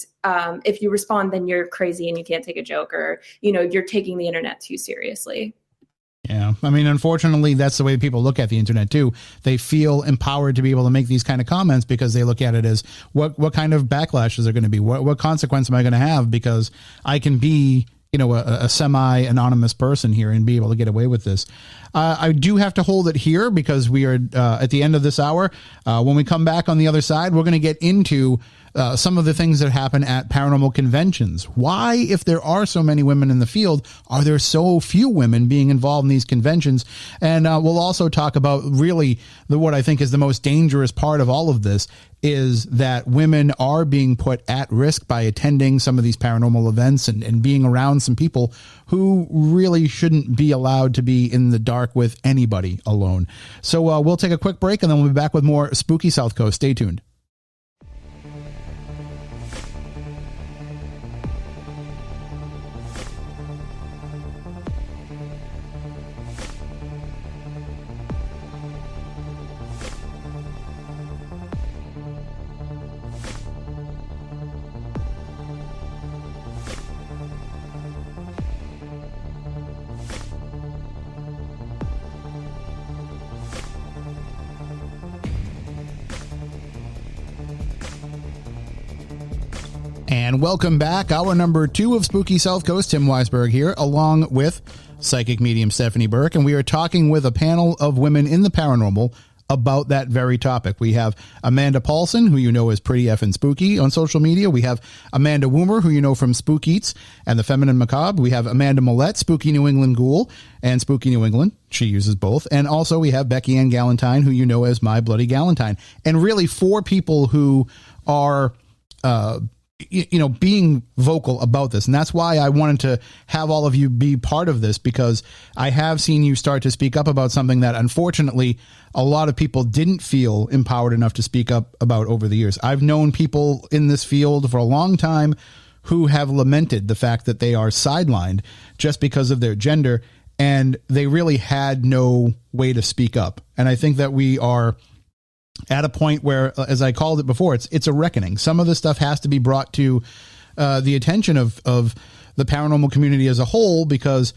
if you respond, then you're crazy and you can't take a joke, or, you're taking the internet too seriously. Yeah. I mean, unfortunately, that's the way people look at the internet too. They feel empowered to be able to make these kind of comments because they look at it as what kind of backlash is there going to be? What consequence am I going to have? Because I can be a semi-anonymous person here and be able to get away with this. I do have to hold it here because we are at the end of this hour. When we come back on the other side, we're going to get into some of the things that happen at paranormal conventions. Why, if there are so many women in the field, are there so few women being involved in these conventions? And we'll also talk about really what I think is the most dangerous part of all of this is that women are being put at risk by attending some of these paranormal events and being around some people who really shouldn't be allowed to be in the dark with anybody alone. So we'll take a quick break and then we'll be back with more Spooky South Coast. Stay tuned. And welcome back. Hour number 2 of Spooky South Coast. Tim Weisberg here, along with psychic medium Stephanie Burke. And we are talking with a panel of women in the paranormal about that very topic. We have Amanda Paulson, who you know as Pretty Effin' Spooky on social media. We have Amanda Woomer, who you know from Spook Eats and the Feminine Macabre. We have Amanda Millette, Spooky New England Ghoul and Spooky New England. She uses both. And also we have Beckie-Ann Galentine, who you know as My Bloody Galentine. And really 4 people who are being vocal about this. And that's why I wanted to have all of you be part of this, because I have seen you start to speak up about something that unfortunately a lot of people didn't feel empowered enough to speak up about over the years. I've known people in this field for a long time who have lamented the fact that they are sidelined just because of their gender, and they really had no way to speak up. And I think that we are at a point where, as I called it before, it's a reckoning. Some of this stuff has to be brought to the attention of the paranormal community as a whole, because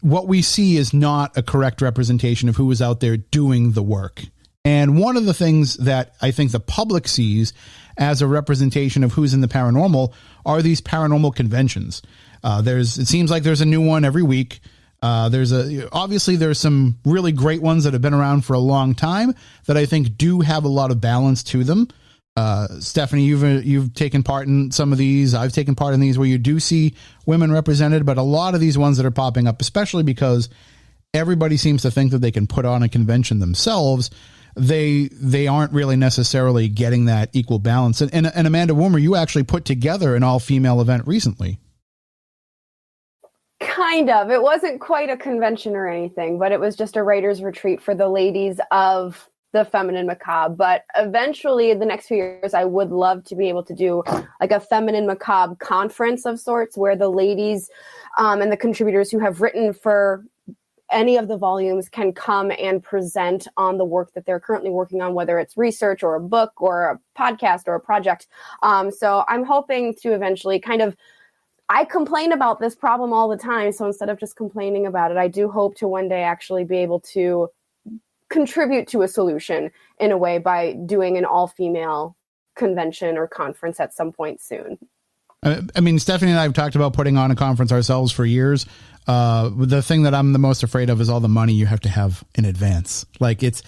what we see is not a correct representation of who is out there doing the work. And one of the things that I think the public sees as a representation of who's in the paranormal are these paranormal conventions. It seems like there's a new one every week. Obviously there's some really great ones that have been around for a long time that I think do have a lot of balance to them. Stephanie, you've taken part in some of these. I've taken part in these where you do see women represented, but a lot of these ones that are popping up, especially because everybody seems to think that they can put on a convention themselves, they aren't really necessarily getting that equal balance. And Amanda Woomer, you actually put together an all-female event recently. Kind of. It wasn't quite a convention or anything, but it was just a writer's retreat for the ladies of the Feminine Macabre. But eventually, in the next few years, I would love to be able to do like a Feminine Macabre conference of sorts, where the ladies and the contributors who have written for any of the volumes can come and present on the work that they're currently working on, whether it's research or a book or a podcast or a project. So I'm hoping to eventually I complain about this problem all the time. So instead of just complaining about it, I do hope to one day actually be able to contribute to a solution in a way by doing an all-female convention or conference at some point soon. I mean, Stephanie and I have talked about putting on a conference ourselves for years. The thing that I'm the most afraid of is all the money you have to have in advance. Like it's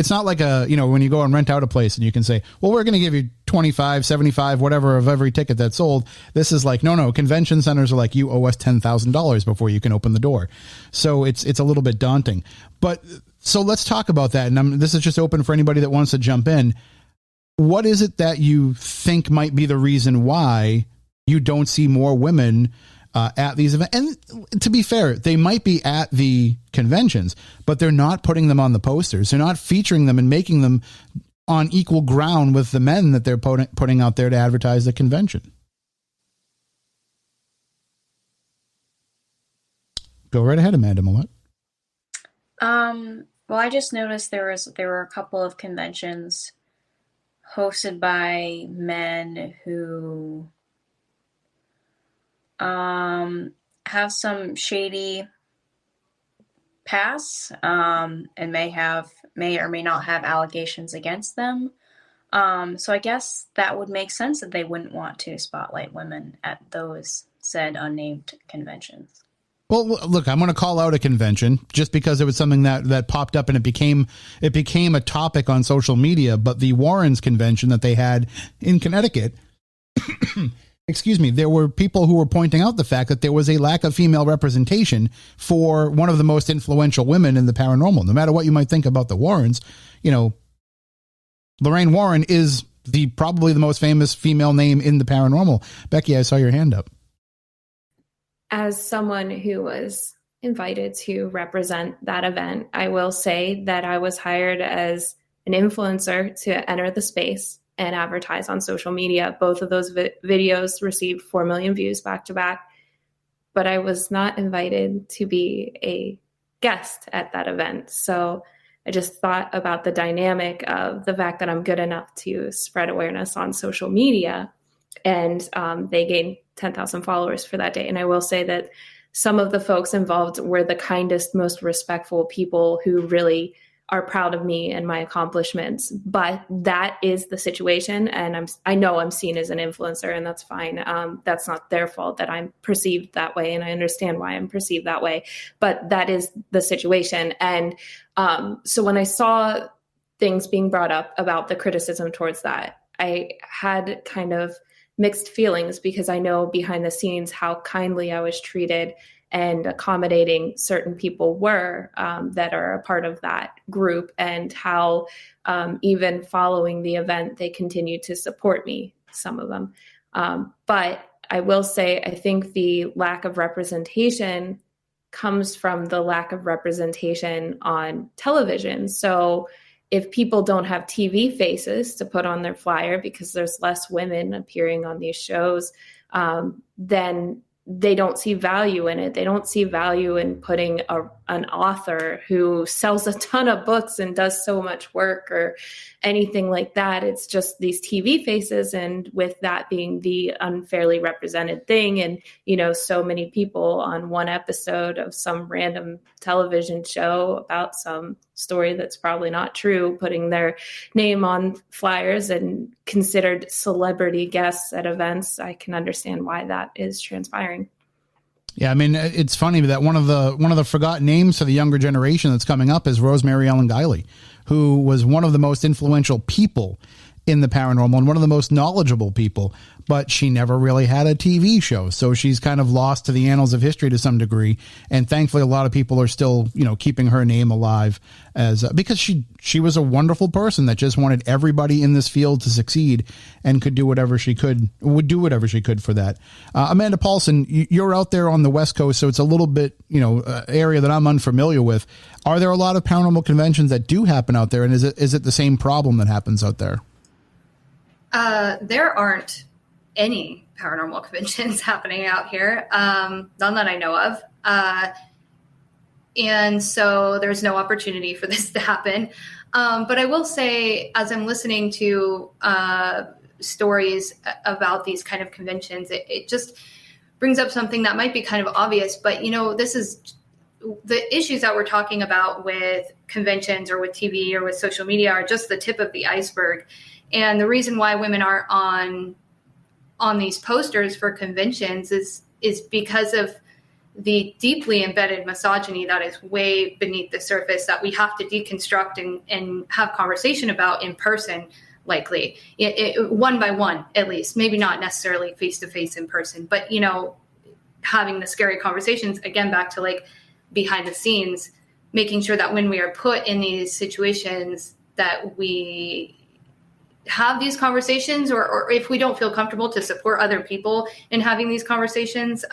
not like when you go and rent out a place and you can say, well, we're going to give you 25, 75, whatever of every ticket that's sold. This is like, no, convention centers are like, you owe us $10,000 before you can open the door. So it's a little bit daunting, but so let's talk about that. And this is just open for anybody that wants to jump in. What is it that you think might be the reason why you don't see more women at these events? And to be fair, they might be at the conventions, but they're not putting them on the posters. They're not featuring them and making them on equal ground with the men that they're putting out there to advertise the convention. Go right ahead, Amanda Millette. Well, I just noticed there were a couple of conventions hosted by men who have some shady past and may or may not have allegations against them. So I guess that would make sense that they wouldn't want to spotlight women at those said unnamed conventions? Well, look, I'm going to call out a convention just because it was something that popped up and it became a topic on social media. But the Warrens convention that they had in Connecticut, excuse me, there were people who were pointing out the fact that there was a lack of female representation for one of the most influential women in the paranormal. No matter what you might think about the Warrens, you know, Lorraine Warren is probably the most famous female name in the paranormal. Becky, I saw your hand up. As someone who was invited to represent that event, I will say that I was hired as an influencer to enter the space and advertise on social media. Both of those videos received 4 million views back to back, but I was not invited to be a guest at that event. So I just thought about the dynamic of the fact that I'm good enough to spread awareness on social media, and they gained 10,000 followers for that day. And I will say that some of the folks involved were the kindest, most respectful people who really are proud of me and my accomplishments. But that is the situation. And I know I'm seen as an influencer, and that's fine. That's not their fault that I'm perceived that way. And I understand why I'm perceived that way. But that is the situation. And so when I saw things being brought up about the criticism towards that, I had kind of mixed feelings, because I know behind the scenes how kindly I was treated and accommodating certain people were that are a part of that group, and how even following the event, they continued to support me, some of them. But I will say, I think the lack of representation comes from the lack of representation on television. So if people don't have TV faces to put on their flyer because there's less women appearing on these shows, then they don't see value in it. They don't see value in putting an author who sells a ton of books and does so much work or anything like that. It's just these TV faces, and with that being the unfairly represented thing, and, you know, so many people on one episode of some random television show about some story that's probably not true, putting their name on flyers and considered celebrity guests at events. I can understand why that is transpiring. Yeah, I mean, it's funny that one of the forgotten names for the younger generation that's coming up is Rosemary Ellen Guiley, who was one of the most influential people in the paranormal and one of the most knowledgeable people, but she never really had a TV show. So she's kind of lost to the annals of history to some degree. And thankfully, a lot of people are still, you know, keeping her name alive because she was a wonderful person that just wanted everybody in this field to succeed and would do whatever she could for that. Amanda Paulson, you're out there on the West Coast, so it's a little bit, you know, area that I'm unfamiliar with. Are there a lot of paranormal conventions that do happen out there? And is it the same problem that happens out there? There aren't any paranormal conventions happening out here, none that I know of. And so there's no opportunity for this to happen. But I will say, as I'm listening to stories about these kind of conventions, it just brings up something that might be kind of obvious. But, you know, this is the issues that we're talking about with conventions or with TV or with social media are just the tip of the iceberg. And the reason why women aren't on these posters for conventions is because of the deeply embedded misogyny that is way beneath the surface that we have to deconstruct and have conversation about in person, likely one by one, at least, maybe not necessarily face to face in person, but, you know, having the scary conversations, again, back to like behind the scenes, making sure that when we are put in these situations that we have these conversations, or if we don't feel comfortable, to support other people in having these conversations,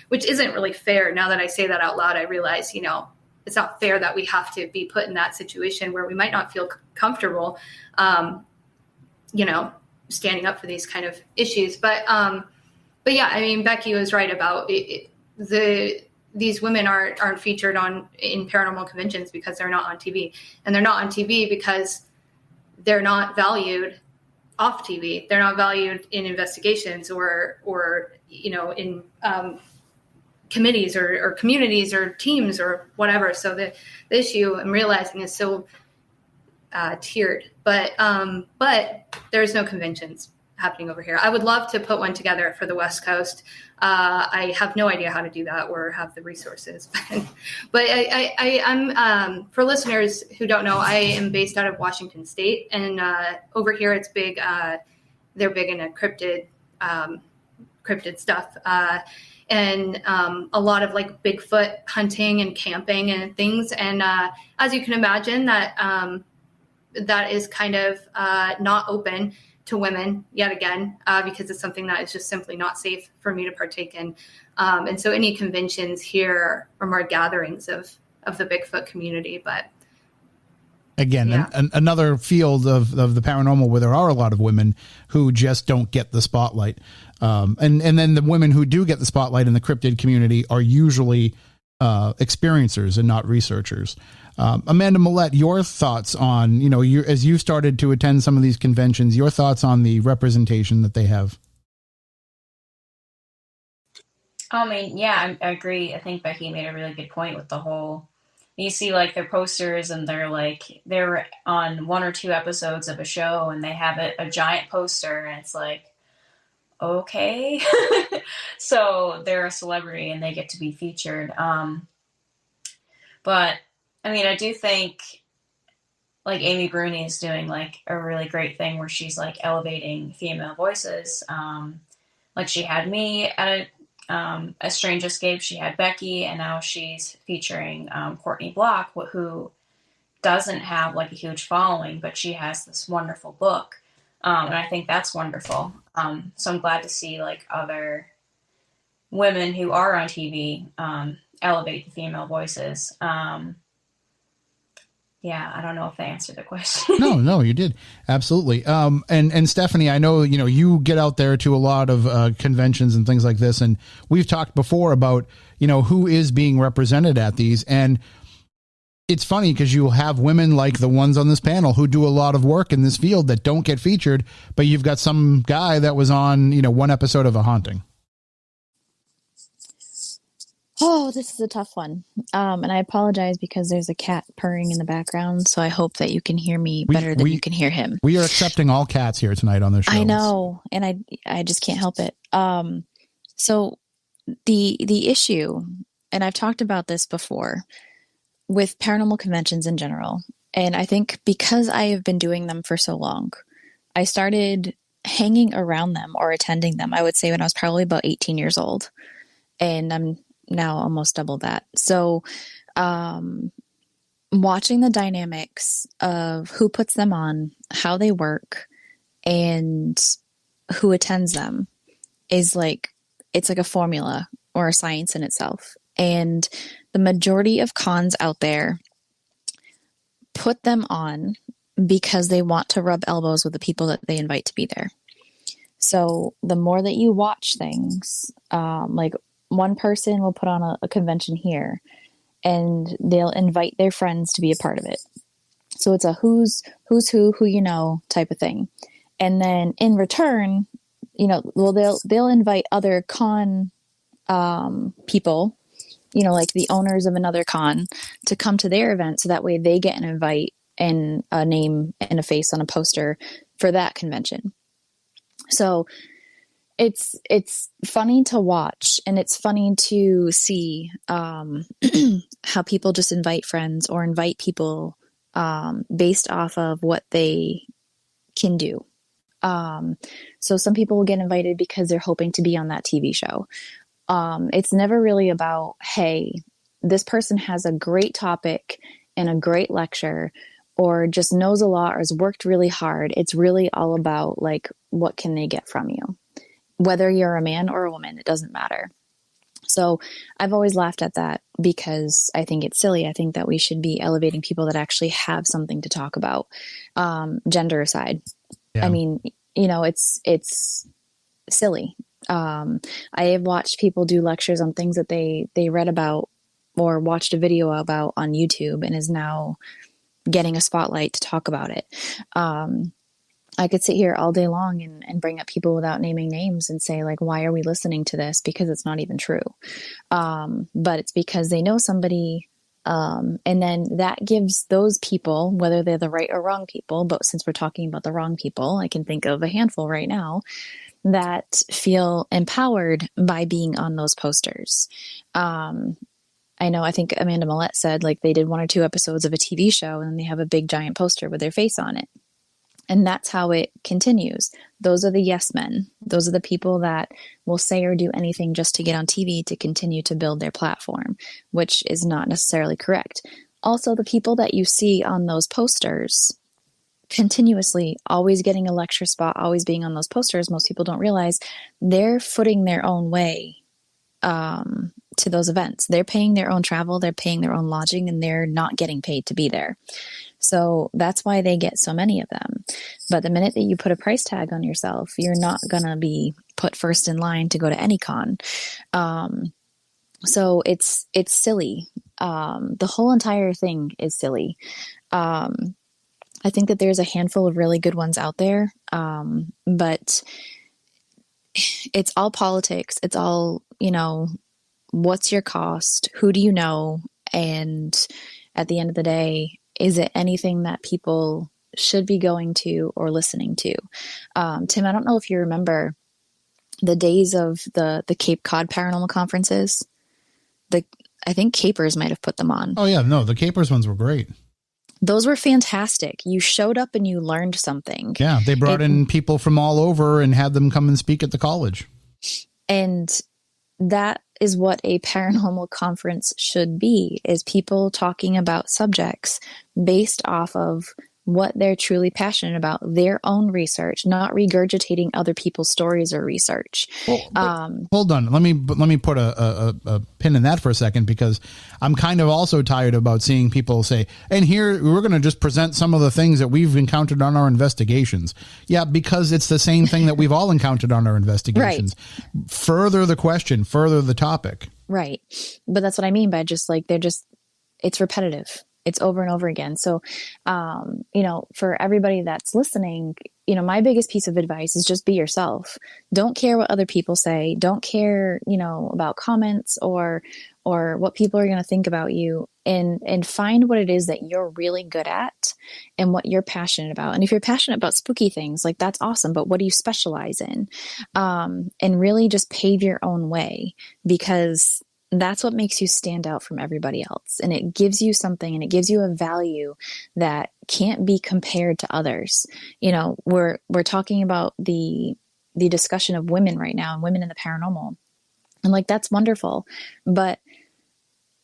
which isn't really fair. Now that I say that out loud, I realize, you know, it's not fair that we have to be put in that situation where we might not feel comfortable, you know, standing up for these kind of issues. But yeah, I mean, Becky was right about these women aren't featured in paranormal conventions because they're not on TV, and they're not on TV because they're not valued off TV. They're not valued in investigations or you know, in committees or communities or teams or whatever. So the issue I'm realizing is so tiered. But there's no conventions. happening over here. I would love to put one together for the West Coast. I have no idea how to do that or have the resources. But I'm for listeners who don't know, I am based out of Washington State, and over here it's big. They're big into cryptid stuff. And a lot of like Bigfoot hunting and camping and things. And as you can imagine, that is kind of not open to women yet again, because it's something that is just simply not safe for me to partake in. And so any conventions here are more gatherings of the Bigfoot community. But again, yeah. another field of the paranormal where there are a lot of women who just don't get the spotlight. And then the women who do get the spotlight in the cryptid community are usually experiencers and not researchers. Amanda, Millette, your thoughts on, as you started to attend some of these conventions, your thoughts on the representation that they have? I mean, yeah, I agree. I think Becky made a really good point with the whole, you see like their posters and they're on 1 or 2 episodes of a show and they have a giant poster and it's like, okay. So they're a celebrity and they get to be featured. But I mean, I do think like Amy Bruni is doing like a really great thing where she's like elevating female voices. Like she had me at a Strange Escape, she had Becky, and now she's featuring Courtney Block, who doesn't have like a huge following, but she has this wonderful book. And I think that's wonderful. So I'm glad to see like other women who are on TV elevate the female voices. Yeah, I don't know if they answered the question. No, you did. Absolutely. And Stephanie, I know, you get out there to a lot of conventions and things like this. And we've talked before about, who is being represented at these. And it's funny because you'll have women like the ones on this panel who do a lot of work in this field that don't get featured, but you've got some guy that was on, 1 episode of A Haunting. Oh, this is a tough one. And I apologize because there's a cat purring in the background. So I hope that you can hear me better than you can hear him. We are accepting all cats here tonight on the show. I know. And I just can't help it. So the issue, and I've talked about this before with paranormal conventions in general. And I think because I have been doing them for so long, I started hanging around them or attending them, I would say when I was probably about 18 years old. And I'm now almost double that. So watching the dynamics of who puts them on, how they work, and who attends them is like, it's like a formula or a science in itself. And the majority of cons out there put them on because they want to rub elbows with the people that they invite to be there. So the more that you watch things, like one person will put on a convention here and they'll invite their friends to be a part of it. So it's a who's who you know type of thing. And then in return, they'll invite other con people, like the owners of another con to come to their event. So that way they get an invite and a name and a face on a poster for that convention. So it's funny to watch, and it's funny to see how people just invite friends or invite people based off of what they can do. So some people will get invited because they're hoping to be on that TV show. It's never really about, hey, this person has a great topic and a great lecture, or just knows a lot or has worked really hard. It's really all about like, what can they get from you? Whether you're a man or a woman, it doesn't matter. So I've always laughed at that because I think it's silly. I think that we should be elevating people that actually have something to talk about, gender aside. Yeah. I mean, it's silly. I have watched people do lectures on things that they read about or watched a video about on YouTube and is now getting a spotlight to talk about it. I could sit here all day long and bring up people without naming names and say, like, why are we listening to this? Because it's not even true. But it's because they know somebody And then that gives those people, whether they're the right or wrong people, but since we're talking about the wrong people, I can think of a handful right now that feel empowered by being on those posters. I think Amanda Millette said like they did 1 or 2 episodes of a TV show and then they have a big giant poster with their face on it. And that's how it continues. Those are the yes men. Those are the people that will say or do anything just to get on TV to continue to build their platform, which is not necessarily correct. Also, the people that you see on those posters continuously, always getting a lecture spot, always being on those posters, most people don't realize they're footing their own way to those events. They're paying their own travel, they're paying their own lodging, and they're not getting paid to be there. So that's why they get so many of them. But the minute that you put a price tag on yourself, you're not going to be put first in line to go to any con. So it's silly. The whole entire thing is silly. I think that there's a handful of really good ones out there. But it's all politics. It's all, what's your cost? Who do you know? And at the end of the day, is it anything that people should be going to or listening to? Tim, I don't know if you remember the days of the Cape Cod paranormal conferences. I think Capers might have put them on. Oh yeah, no, the Capers ones were great. Those were fantastic. You showed up and you learned something. Yeah, they brought in people from all over and had them come and speak at the college. And that is what a paranormal conference should be, is people talking about subjects based off of what they're truly passionate about, their own research, not regurgitating other people's stories or research. Well, hold on. Let me put a pin in that for a second, because I'm kind of also tired about seeing people say, and here we're going to just present some of the things that we've encountered on our investigations. Yeah, because it's the same thing that we've all encountered on our investigations. Right. Further the question, further the topic. Right. But that's what I mean by just like, it's repetitive. It's over and over again. So, for everybody that's listening, my biggest piece of advice is just be yourself. Don't care what other people say. Don't care, about comments or what people are going to think about you, and find what it is that you're really good at and what you're passionate about. And if you're passionate about spooky things, like that's awesome, but what do you specialize in? And really just pave your own way, because that's what makes you stand out from everybody else. And it gives you something, and it gives you a value that can't be compared to others. We're talking about the discussion of women right now and women in the paranormal. And like, that's wonderful. But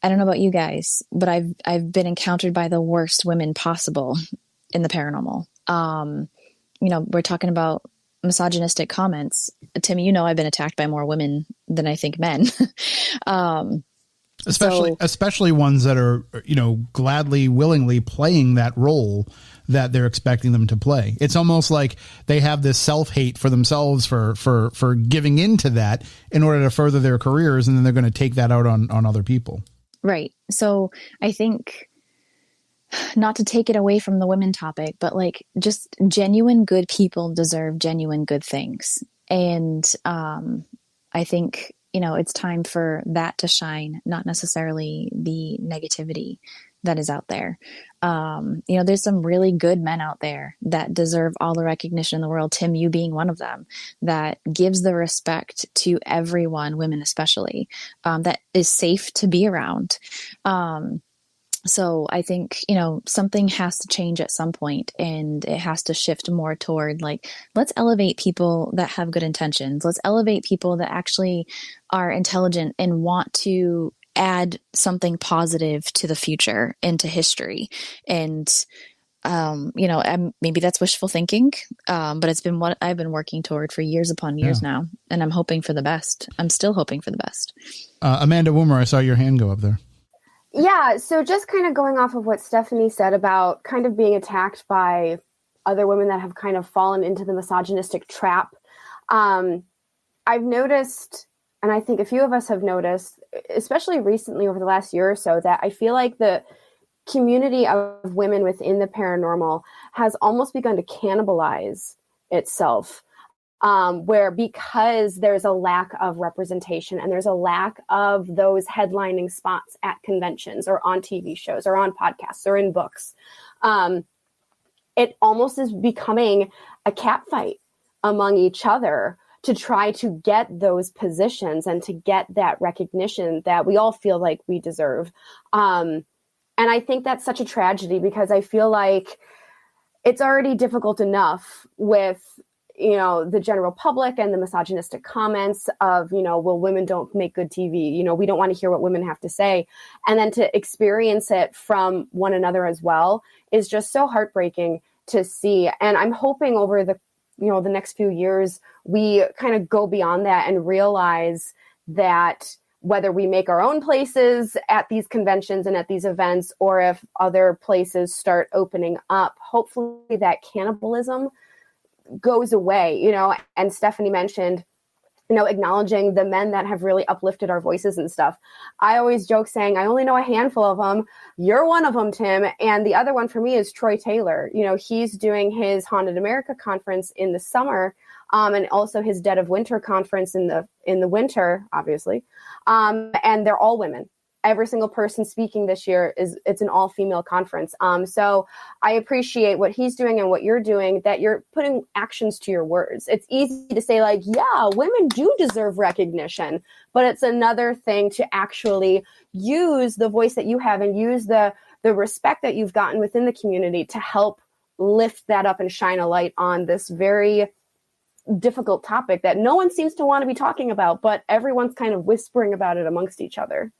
I don't know about you guys, but I've been encountered by the worst women possible in the paranormal. We're talking about misogynistic comments. Tim, I've been attacked by more women than I think men. Especially ones that are, gladly, willingly playing that role that they're expecting them to play. It's almost like they have this self-hate for themselves for giving into that in order to further their careers. And then they're going to take that out on other people. Right. So I think, not to take it away from the women topic, but like, just genuine good people deserve genuine good things. And I think, it's time for that to shine, not necessarily the negativity that is out there. There's some really good men out there that deserve all the recognition in the world. Tim, you being one of them, that gives the respect to everyone, women especially, that is safe to be around. So I think, something has to change at some point, and it has to shift more toward like, let's elevate people that have good intentions. Let's elevate people that actually are intelligent and want to add something positive to the future and to history. And, maybe that's wishful thinking, but it's been what I've been working toward for years upon years now. And I'm hoping for the best. I'm still hoping for the best. Amanda Woomer, I saw your hand go up there. Yeah, so just kind of going off of what Stephanie said about kind of being attacked by other women that have kind of fallen into the misogynistic trap. I've noticed, and I think a few of us have noticed, especially recently over the last year or so, that I feel like the community of women within the paranormal has almost begun to cannibalize itself. where because there's a lack of representation and there's a lack of those headlining spots at conventions or on TV shows or on podcasts or in books, it almost is becoming a catfight among each other to try to get those positions and to get that recognition that we all feel like we deserve. And I think that's such a tragedy because I feel like it's already difficult enough with, the general public and the misogynistic comments of, well, women don't make good TV. We don't want to hear what women have to say. And then to experience it from one another as well is just so heartbreaking to see. And I'm hoping over the next few years, we kind of go beyond that and realize that whether we make our own places at these conventions and at these events, or if other places start opening up, hopefully that cannibalism goes away, and Stephanie mentioned, acknowledging the men that have really uplifted our voices and stuff. I always joke saying, I only know a handful of them. You're one of them, Tim. And the other one for me is Troy Taylor. He's doing his Haunted America conference in the summer, and also his Dead of Winter conference in the winter, obviously. And they're all women. Every single person speaking this year it's an all-female conference. So I appreciate what he's doing and what you're doing, that you're putting actions to your words. It's easy to say like, yeah, women do deserve recognition, but it's another thing to actually use the voice that you have and use the respect that you've gotten within the community to help lift that up and shine a light on this very difficult topic that no one seems to want to be talking about, but everyone's kind of whispering about it amongst each other.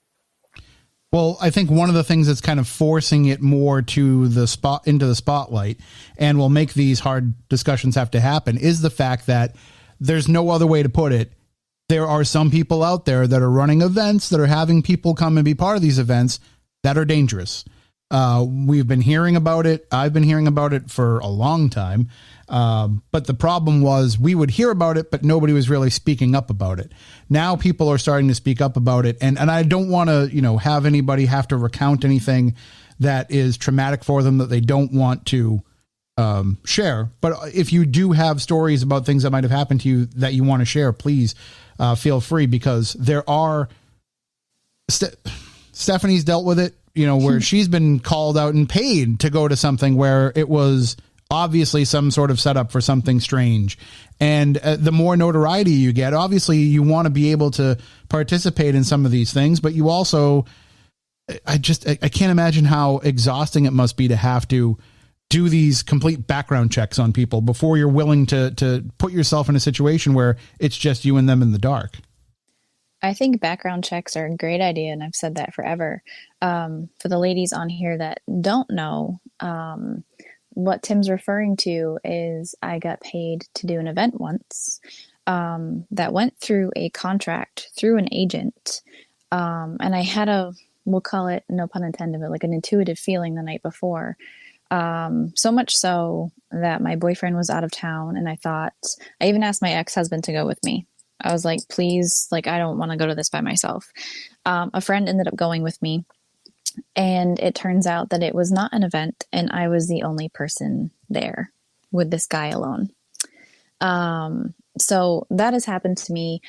Well, I think one of the things that's kind of forcing it more into the spotlight and will make these hard discussions have to happen is the fact that there's no other way to put it. There are some people out there that are running events that are having people come and be part of these events that are dangerous. We've been hearing about it. I've been hearing about it for a long time. But the problem was we would hear about it, but nobody was really speaking up about it. Now people are starting to speak up about it. And I don't want to, have anybody have to recount anything that is traumatic for them that they don't want to share. But if you do have stories about things that might have happened to you that you want to share, please feel free, because there are Stephanie's dealt with it, where she's been called out and paid to go to something where it was obviously some sort of setup for something strange. And the more notoriety you get, obviously you want to be able to participate in some of these things, but you also, I can't imagine how exhausting it must be to have to do these complete background checks on people before you're willing to put yourself in a situation where it's just you and them in the dark. I think background checks are a great idea, and I've said that forever. For the ladies on here that don't know, what Tim's referring to is I got paid to do an event once that went through a contract through an agent. And I had we'll call it, no pun intended, but like an intuitive feeling the night before. So much so that my boyfriend was out of town, and I even asked my ex-husband to go with me. I was like, please, I don't want to go to this by myself. A friend ended up going with me. And it turns out that it was not an event, and I was the only person there with this guy alone. So that has happened to me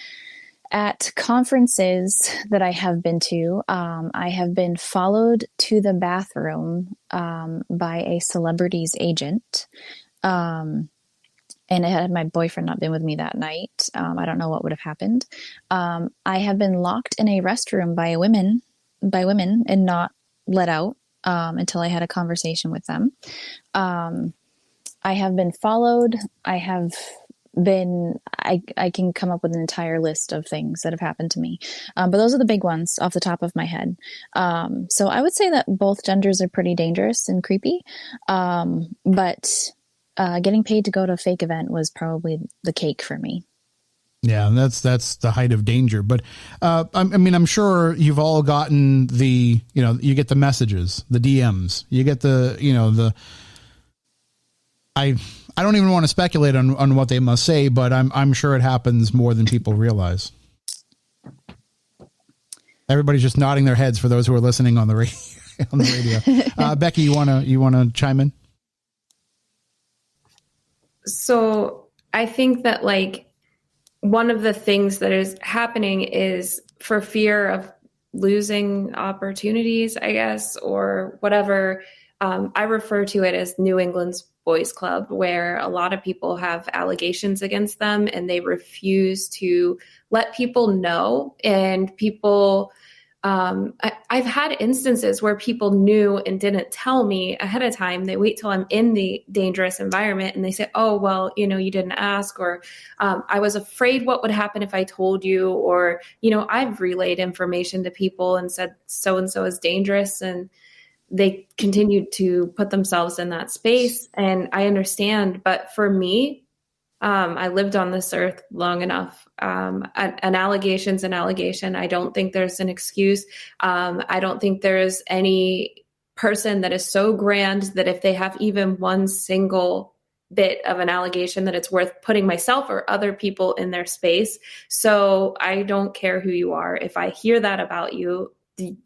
at conferences that I have been to. I have been followed to the bathroom by a celebrity's agent. And had my boyfriend not been with me that night, I don't know what would have happened. I have been locked in a restroom by women and not let out until I had a conversation with them. I have been followed. I can come up with an entire list of things that have happened to me. But those are the big ones off the top of my head. So I would say that both genders are pretty dangerous and creepy. But getting paid to go to a fake event was probably the cake for me. Yeah, that's the height of danger. But I'm sure you've all gotten you get the messages, the DMs, you get I don't even want to speculate on what they must say, but I'm sure it happens more than people realize. Everybody's just nodding their heads for those who are listening on the radio. Becky, you wanna chime in? So I think that one of the things that is happening is for fear of losing opportunities, I guess, or whatever. I refer to it as New England's Boys Club, where a lot of people have allegations against them and they refuse to let people know. And people, I've had instances where people knew and didn't tell me ahead of time. They wait till I'm in the dangerous environment and they say, oh, well, you didn't ask, or I was afraid what would happen if I told you, or, I've relayed information to people and said, so-and-so is dangerous. And they continued to put themselves in that space. And I understand. But for me, I lived on this earth long enough. An allegation's an allegation. I don't think there's an excuse. I don't think there's any person that is so grand that if they have even one single bit of an allegation, that it's worth putting myself or other people in their space. So I don't care who you are. If I hear that about you,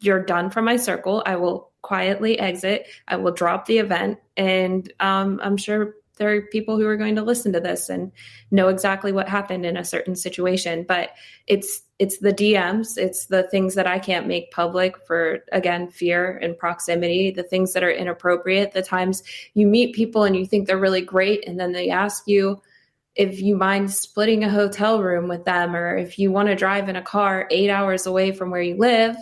you're done from my circle. I will quietly exit. I will drop the event. And I'm sure there are people who are going to listen to this and know exactly what happened in a certain situation. But it's the DMs, it's the things that I can't make public for, again, fear and proximity, the things that are inappropriate, the times you meet people and you think they're really great, and then they ask you if you mind splitting a hotel room with them, or if you want to drive in a car 8 hours away from where you live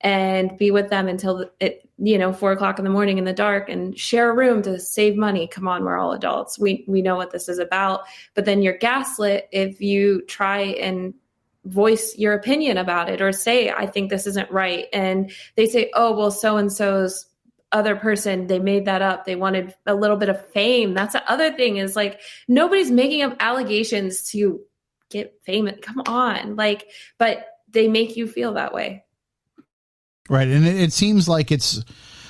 and be with them until 4:00 in the morning in the dark and share a room to save money. Come on, we're all adults. We know what this is about. But then you're gaslit if you try and voice your opinion about it or say, I think this isn't right. And they say, oh, well, so-and-so's other person, they made that up. They wanted a little bit of fame. That's the other thing, is like, nobody's making up allegations to get famous. Come on. But they make you feel that way. Right. And it seems like it's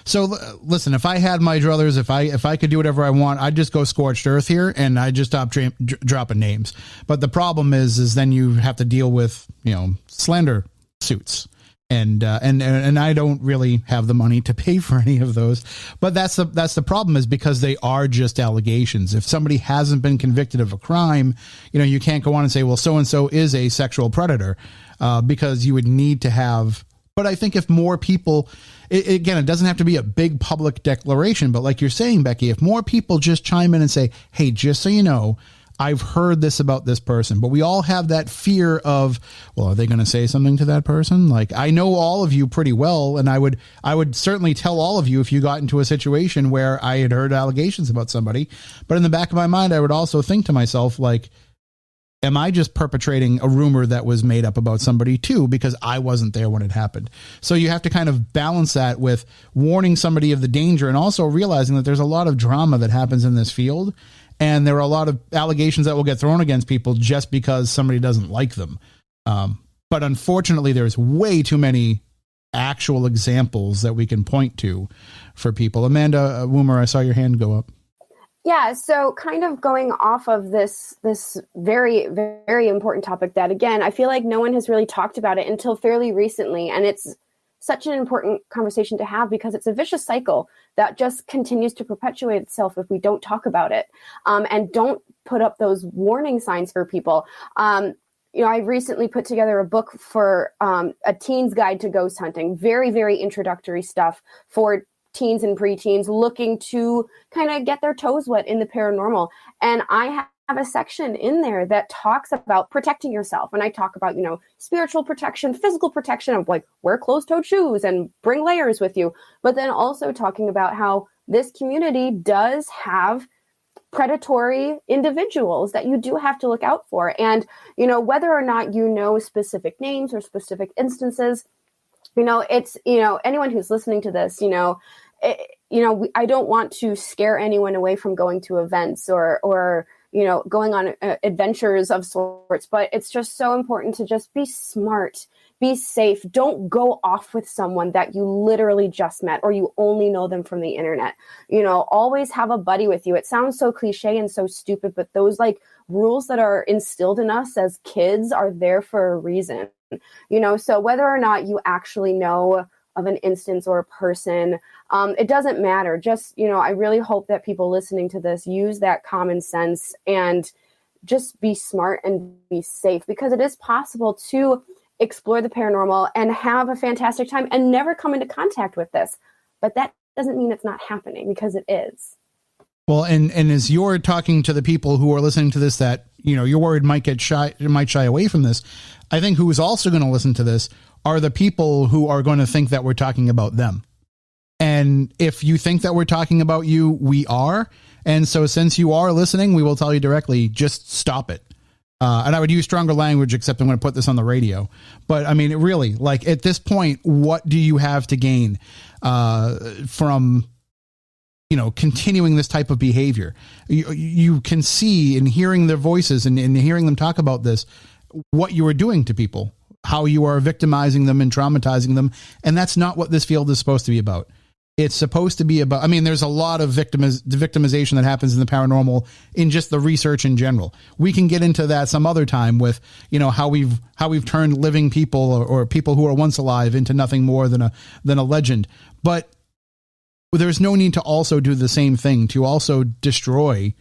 so. Listen, if I had my druthers, if I could do whatever I want, I'd just go scorched earth here and I just stop dropping names. But the problem is then you have to deal with, slander suits. And I don't really have the money to pay for any of those. But that's the problem, is because they are just allegations. If somebody hasn't been convicted of a crime, you can't go on and say, well, so-and-so is a sexual predator, because you would need to have. But I think if more people, again, it doesn't have to be a big public declaration, but like you're saying, Becky, if more people just chime in and say, hey, just so you know, I've heard this about this person, but we all have that fear of, well, are they going to say something to that person? Like, I know all of you pretty well, and I would certainly tell all of you if you got into a situation where I had heard allegations about somebody. But in the back of my mind, I would also think to myself, like, am I just perpetrating a rumor that was made up about somebody too, because I wasn't there when it happened? So you have to kind of balance that with warning somebody of the danger and also realizing that there's a lot of drama that happens in this field. And there are a lot of allegations that will get thrown against people just because somebody doesn't like them. But unfortunately, there's way too many actual examples that we can point to for people. Amanda Woomer, I saw your hand go up. Yeah, so kind of going off of this very, very important topic that, again, I feel like no one has really talked about it until fairly recently. And it's such an important conversation to have because it's a vicious cycle that just continues to perpetuate itself if we don't talk about it and don't put up those warning signs for people. I recently put together a book for a teen's guide to ghost hunting, very, very introductory stuff for teens and preteens looking to kind of get their toes wet in the paranormal. And I have a section in there that talks about protecting yourself. And I talk about, spiritual protection, physical protection of like wear closed-toed shoes and bring layers with you. But then also talking about how this community does have predatory individuals that you do have to look out for. And, whether or not specific names or specific instances, it's, anyone who's listening to this, I don't want to scare anyone away from going to events or going on adventures of sorts, but it's just so important to just be smart, be safe. Don't go off with someone that you literally just met or you only know them from the internet. Always have a buddy with you. It sounds so cliche and so stupid, but those rules that are instilled in us as kids are there for a reason. So whether or not you actually know of an instance or a person, it doesn't matter. Just, I really hope that people listening to this use that common sense and just be smart and be safe, because it is possible to explore the paranormal and have a fantastic time and never come into contact with this. But that doesn't mean it's not happening, because it is. Well, and as you're talking to the people who are listening to this that, you're worried might shy away from this, I think who is also going to listen to this are the people who are going to think that we're talking about them. And if you think that we're talking about you, we are. And so since you are listening, we will tell you directly, just stop it. And I would use stronger language, except I'm going to put this on the radio. But I mean, it really, like, at this point, what do you have to gain from, continuing this type of behavior? You can see in hearing their voices and hearing them talk about this, what you are doing to people, how you are victimizing them and traumatizing them. And that's not what this field is supposed to be about. It's supposed to be about, there's a lot of victimization that happens in the paranormal in just the research in general. We can get into that some other time with, how we've turned living people or people who were once alive into nothing more than a legend. But there's no need to also do the same thing, to also destroy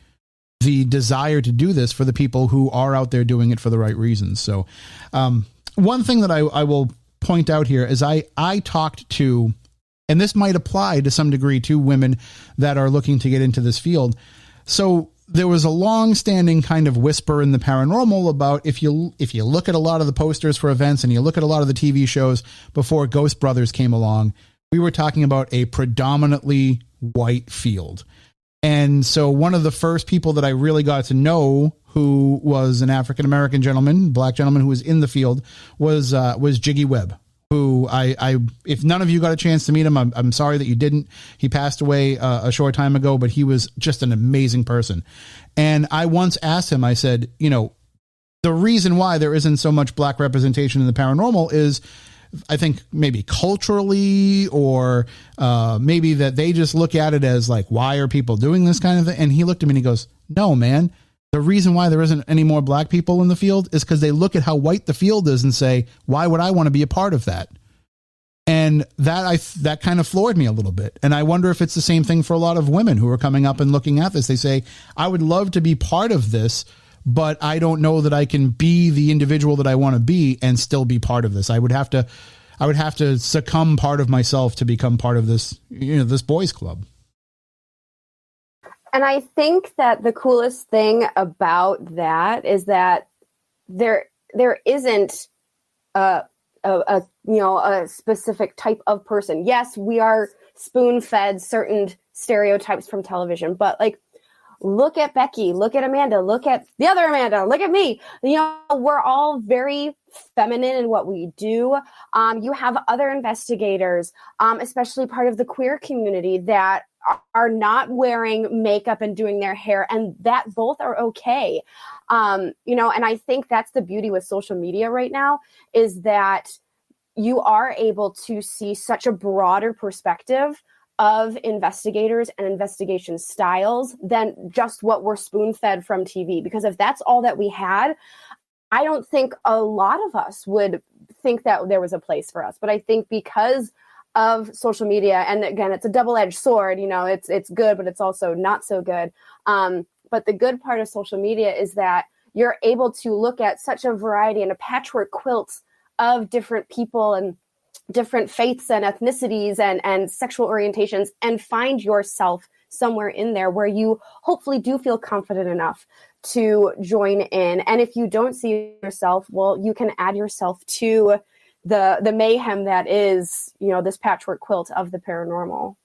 the desire to do this for the people who are out there doing it for the right reasons. So, one thing that I will point out here is I talked to, and this might apply to some degree to women that are looking to get into this field. So there was a long-standing kind of whisper in the paranormal about if you look at a lot of the posters for events and you look at a lot of the TV shows before Ghost Brothers came along, we were talking about a predominantly white field. And so one of the first people that I really got to know, who was an African-American gentleman, black gentleman who was in the field, was Jiggy Webb, who I if none of you got a chance to meet him, I'm sorry that you didn't. He passed away a short time ago, but he was just an amazing person. And I once asked him, I said, the reason why there isn't so much black representation in the paranormal is, I think maybe culturally, or maybe that they just look at it as like, why are people doing this kind of thing? And he looked at me and he goes, no, man, the reason why there isn't any more black people in the field is because they look at how white the field is and say, why would I want to be a part of that? And that kind of floored me a little bit. And I wonder if it's the same thing for a lot of women who are coming up and looking at this. They say, I would love to be part of this, but I don't know that I can be the individual that I want to be and still be part of this. I would have to succumb part of myself to become part of this, this boys club. And I think that the coolest thing about that is that there isn't a specific type of person. Yes, we are spoon-fed certain stereotypes from television, but like, look at Becky, look at Amanda, look at the other Amanda, look at me. We're all very feminine in what we do. You have other investigators, especially part of the queer community, that are not wearing makeup and doing their hair, and that both are okay. And I think that's the beauty with social media right now, is that you are able to see such a broader perspective of investigators and investigation styles than just what we're spoon-fed from TV. Because if that's all that we had, I don't think a lot of us would think that there was a place for us. But I think because of social media, and again, it's a double-edged sword, it's good, but it's also not so good. But the good part of social media is that you're able to look at such a variety and a patchwork quilt of different people and different faiths and ethnicities and sexual orientations, and find yourself somewhere in there where you hopefully do feel confident enough to join in. And if you don't see yourself, well, you can add yourself to the mayhem that is, this patchwork quilt of the paranormal.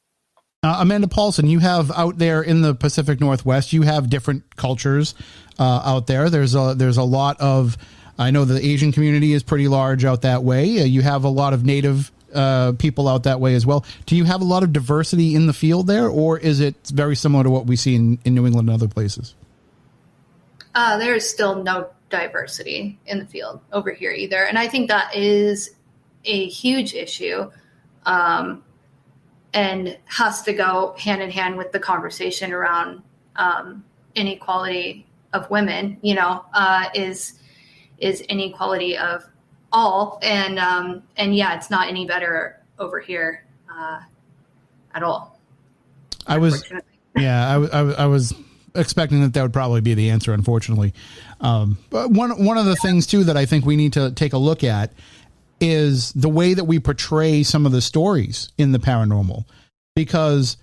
Amanda Paulson, you have out there in the Pacific Northwest, you have different cultures out there. There's a lot of, I know the Asian community is pretty large out that way. You have a lot of Native people out that way as well. Do you have a lot of diversity in the field there, or is it very similar to what we see in New England and other places? There is still no diversity in the field over here either. And I think that is a huge issue, and has to go hand in hand with the conversation around inequality of women, is inequality of all. And yeah, it's not any better over here at all. I was expecting that would probably be the answer, unfortunately. But one of the things, too, that I think we need to take a look at is the way that we portray some of the stories in the paranormal, because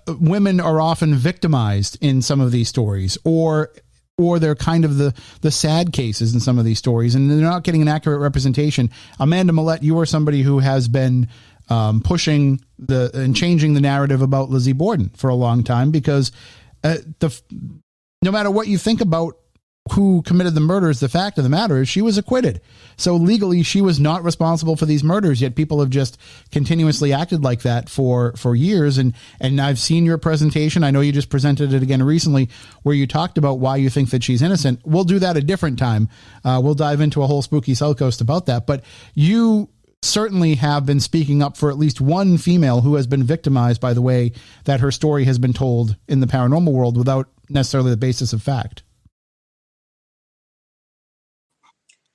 women are often victimized in some of these stories, or they're kind of the sad cases in some of these stories, and they're not getting an accurate representation. Amanda Millette, you are somebody who has been pushing and changing the narrative about Lizzie Borden for a long time, because no matter what you think about who committed the murders, the fact of the matter is she was acquitted. So legally, she was not responsible for these murders, yet people have just continuously acted like that for years. And I've seen your presentation. I know you just presented it again recently, where you talked about why you think that she's innocent. We'll do that a different time. We'll dive into a whole spooky Southcoast about that. But you certainly have been speaking up for at least one female who has been victimized by the way that her story has been told in the paranormal world without necessarily the basis of fact.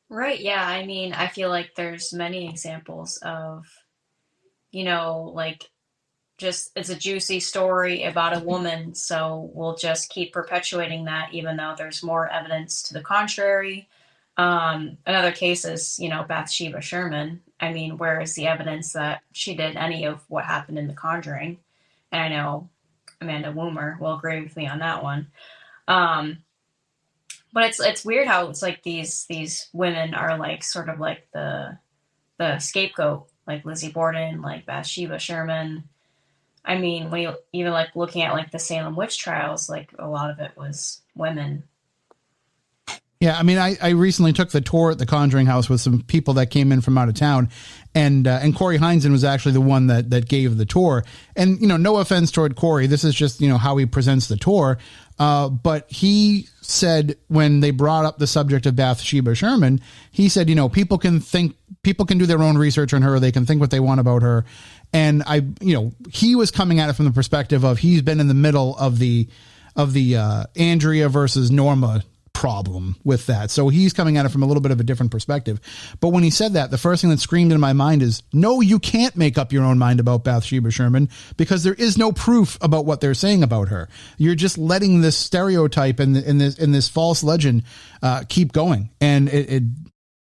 Right. Yeah. I mean, I feel like there's many examples of, like, just it's a juicy story about a woman. So we'll just keep perpetuating that, even though there's more evidence to the contrary. Another case is, Bathsheba Sherman. I mean, where is the evidence that she did any of what happened in The Conjuring? And I know Amanda Woomer will agree with me on that one. But it's weird how it's like these women are like sort of like the scapegoat, like Lizzie Borden, like Bathsheba Sherman. I mean, when you even like looking at like the Salem witch trials, like a lot of it was women. Yeah, I mean, I recently took the tour at the Conjuring House with some people that came in from out of town, and Corey Heinzen was actually the one that gave the tour. And no offense toward Corey, this is just how he presents the tour. But he said when they brought up the subject of Bathsheba Sherman, he said, people can do their own research on her. They can think what they want about her. And he was coming at it from the perspective of he's been in the middle of the Andrea versus Norma problem with that. So he's coming at it from a little bit of a different perspective. But when he said that, the first thing that screamed in my mind is, no, you can't make up your own mind about Bathsheba Sherman, because there is no proof about what they're saying about her. You're just letting this stereotype and this false legend keep going. And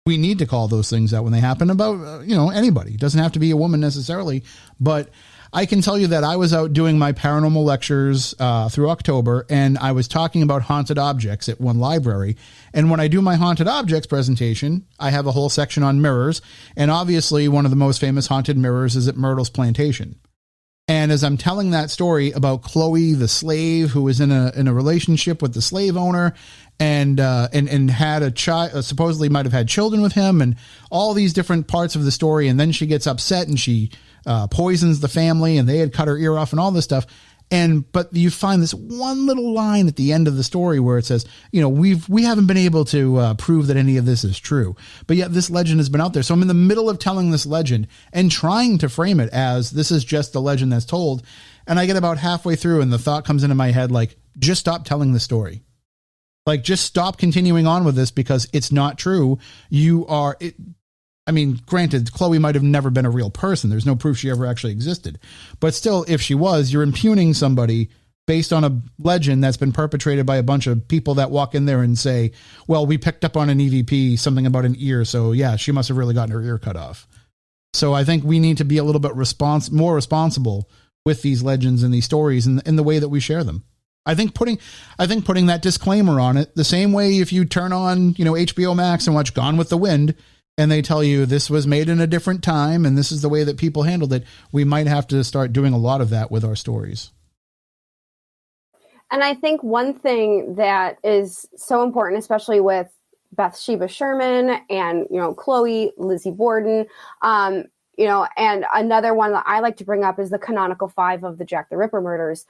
we need to call those things out when they happen about, anybody. It doesn't have to be a woman necessarily, but I can tell you that I was out doing my paranormal lectures through October, and I was talking about haunted objects at one library. And when I do my haunted objects presentation, I have a whole section on mirrors. And obviously one of the most famous haunted mirrors is at Myrtle's Plantation. And as I'm telling that story about Chloe, the slave, who was in a relationship with the slave owner and had a child, supposedly might have had children with him, and all these different parts of the story. And then she gets upset and she poisons the family, and they had cut her ear off and all this stuff. But you find this one little line at the end of the story where it says, we haven't been able to prove that any of this is true, but yet this legend has been out there. So I'm in the middle of telling this legend and trying to frame it as this is just the legend that's told. And I get about halfway through and the thought comes into my head, like, just stop telling the story. Like, just stop continuing on with this, because it's not true. Granted, Chloe might have never been a real person. There's no proof she ever actually existed. But still, if she was, you're impugning somebody based on a legend that's been perpetrated by a bunch of people that walk in there and say, well, we picked up on an EVP, something about an ear. So yeah, she must have really gotten her ear cut off. So I think we need to be a little bit more responsible with these legends and these stories and in the way that we share them. I think putting that disclaimer on it, the same way if you turn on, HBO Max and watch Gone with the Wind, and they tell you this was made in a different time and this is the way that people handled it, we might have to start doing a lot of that with our stories. And I think one thing that is so important, especially with Bathsheba Sherman and, Chloe, Lizzie Borden, and another one that I like to bring up is the canonical 5 of the Jack the Ripper murders.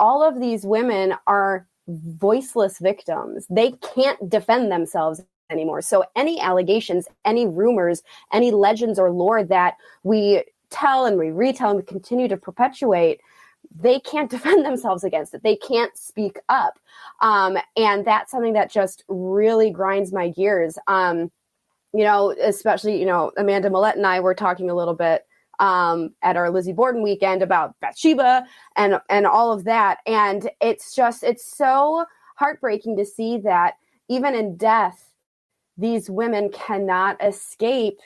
All of these women are voiceless victims. They can't defend themselves anymore. So any allegations, any rumors, any legends or lore that we tell and we retell and we continue to perpetuate, they can't defend themselves against it. They can't speak up. And that's something that just really grinds my gears. Especially, Amanda Millette and I were talking a little bit at our Lizzie Borden weekend about Bathsheba and all of that. And it's so heartbreaking to see that even in death, these women cannot escape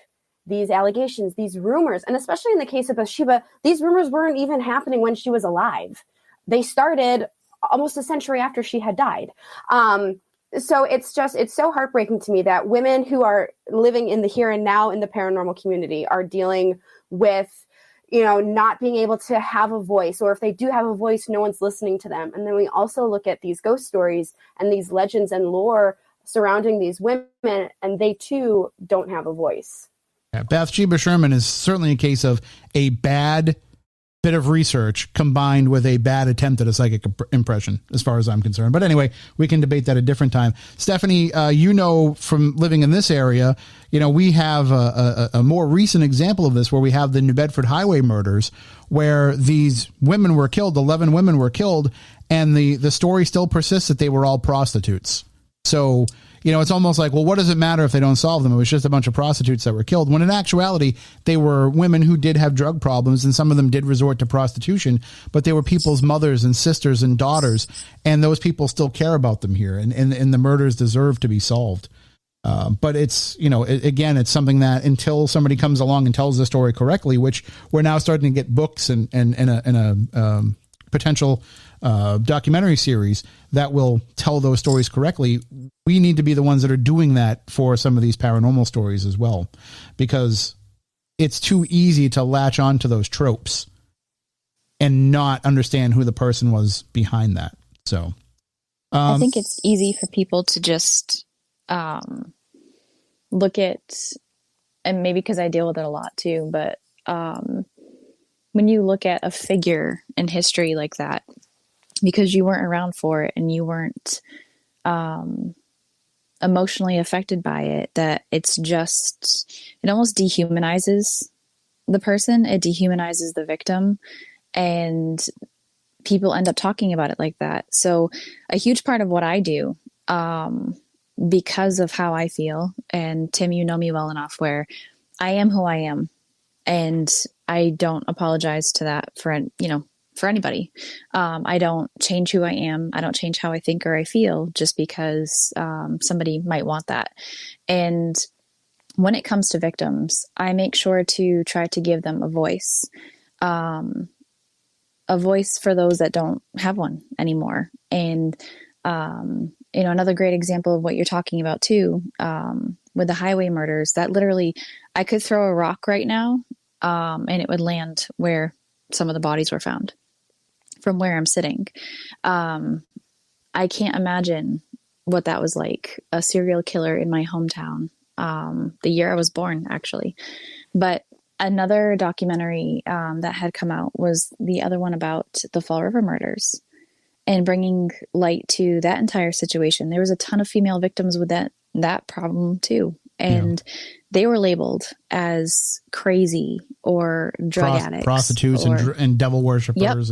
these allegations, these rumors. And especially in the case of Bathsheba, these rumors weren't even happening when she was alive. They started almost a century after she had died. So it's so heartbreaking to me that women who are living in the here and now in the paranormal community are dealing with, not being able to have a voice, or if they do have a voice, no one's listening to them. And then we also look at these ghost stories and these legends and lore surrounding these women, and they too don't have a voice. Yeah, Bathsheba Sherman is certainly a case of a bad bit of research combined with a bad attempt at a psychic impression, as far as I'm concerned. But anyway, we can debate that a different time. Stephanie, from living in this area, we have a more recent example of this where we have the New Bedford Highway murders, where these women were killed, 11 women were killed, and the story still persists that they were all prostitutes. So, it's almost like, well, what does it matter if they don't solve them? It was just a bunch of prostitutes that were killed, when in actuality, they were women who did have drug problems, and some of them did resort to prostitution, but they were people's mothers and sisters and daughters, and those people still care about them here, and the murders deserve to be solved. But it's, again, it's something that until somebody comes along and tells the story correctly, which we're now starting to get books and a potential documentary series that will tell those stories correctly. We need to be the ones that are doing that for some of these paranormal stories as well, because it's too easy to latch on to those tropes and not understand who the person was behind that. So I think it's easy for people to just look at, and maybe because I deal with it a lot too, but when you look at a figure in history like that, because you weren't around for it and you weren't emotionally affected by it, that it almost dehumanizes the person. It dehumanizes the victim, and people end up talking about it like that. So a huge part of what I do, because of how I feel, and Tim, you know me well enough, where I am who I am, and I don't apologize to that for anybody. I don't change who I am. I don't change how I think or I feel just because somebody might want that. And when it comes to victims, I make sure to try to give them a voice for those that don't have one anymore. And, another great example of what you're talking about too, with the highway murders, that literally I could throw a rock right now and it would land where some of the bodies were found from where I'm sitting. I can't imagine what that was like, a serial killer in my hometown, the year I was born, actually. But another documentary that had come out was the other one about the Fall River murders, and bringing light to that entire situation. There was a ton of female victims with that problem too. And they were labeled as crazy or drug addicts, prostitutes, and devil worshippers.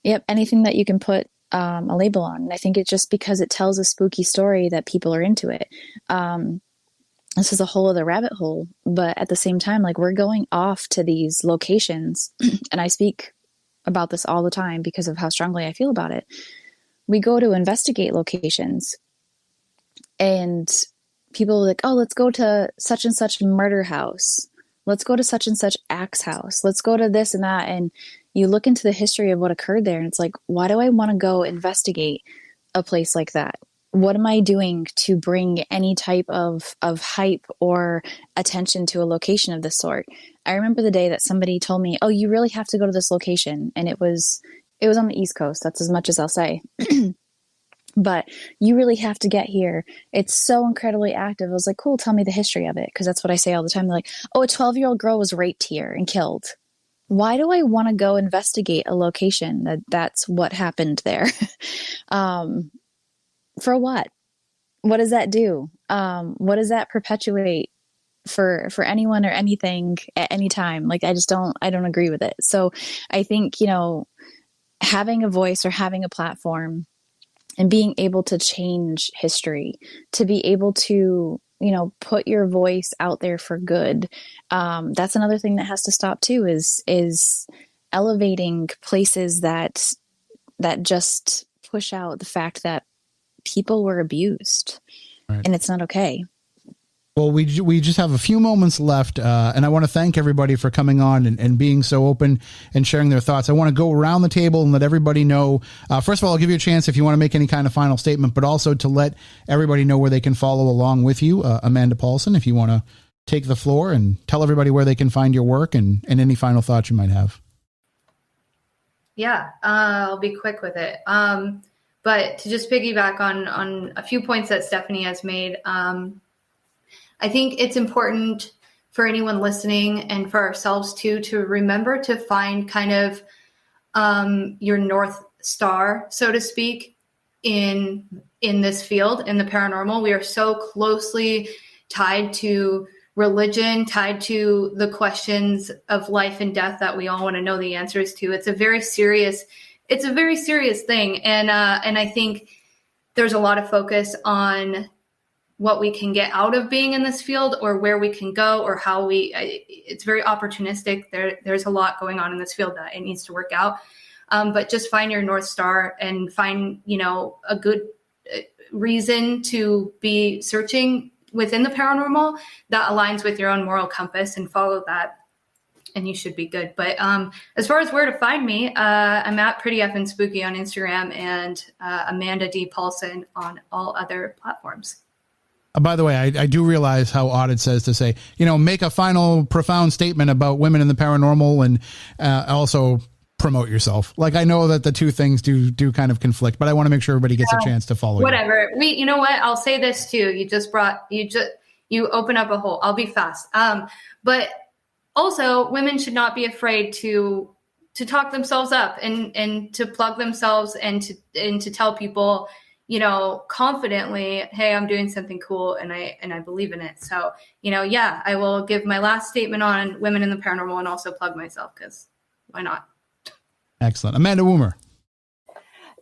Yep. Anything that you can put a label on. And I think it's just because it tells a spooky story that people are into it. This is a whole other rabbit hole, but at the same time, like, we're going off to these locations and I speak about this all the time because of how strongly I feel about it. We go to investigate locations and people are like, oh, let's go to such and such murder house. Let's go to such and such axe house. Let's go to this and that. And you look into the history of what occurred there, and it's like, why do I want to go investigate a place like that? What am I doing to bring any type of hype or attention to a location of this sort? I remember the day that somebody told me, oh, you really have to go to this location. And it was on the East Coast. That's as much as I'll say. But you really have to get here. It's so incredibly active. I was like, cool, tell me the history of it. Because that's what I say all the time. They're like, oh, a 12-year-old girl was raped here and killed. Why do I want to go investigate a location that's what happened there? For what? What does that do? What does that perpetuate for anyone or anything at any time? Like, I don't agree with it. So I think, having a voice or having a platform and being able to change history, to be able to put your voice out there for good. That's another thing that has to stop too, is elevating places that just push out the fact that people were abused, right. And it's not okay. Well, we just have a few moments left, and I want to thank everybody for coming on and being so open and sharing their thoughts. I want to go around the table and let everybody know. First of all, I'll give you a chance if you want to make any kind of final statement, but also to let everybody know where they can follow along with you. Amanda Paulson, if you want to take the floor and tell everybody where they can find your work and any final thoughts you might have. Yeah, I'll be quick with it. But to just piggyback on a few points that Stephanie has made, I think it's important for anyone listening and for ourselves too, to remember to find kind of your North Star, so to speak, in this field, in the paranormal. We are so closely tied to religion, tied to the questions of life and death that we all want to know the answers to. It's a very serious thing. And I think there's a lot of focus on what we can get out of being in this field, or where we can go, or how it's very opportunistic. There's a lot going on in this field that it needs to work out. But just find your North Star and find, a good reason to be searching within the paranormal that aligns with your own moral compass, and follow that, and you should be good. But as far as where to find me, I'm at Pretty Effin' Spooky on Instagram, and Amanda D. Paulson on all other platforms. By the way, I do realize how odd it says to say, make a final profound statement about women in the paranormal and also promote yourself. Like, I know that the two things do kind of conflict, but I want to make sure everybody gets a chance to follow whatever. You know what? I'll say this too. You open up a hole. I'll be fast. But also, women should not be afraid to talk themselves up and to plug themselves and to tell people, confidently, hey, I'm doing something cool and I believe in it. So, I will give my last statement on women in the paranormal and also plug myself, because why not? Excellent. Amanda Woomer.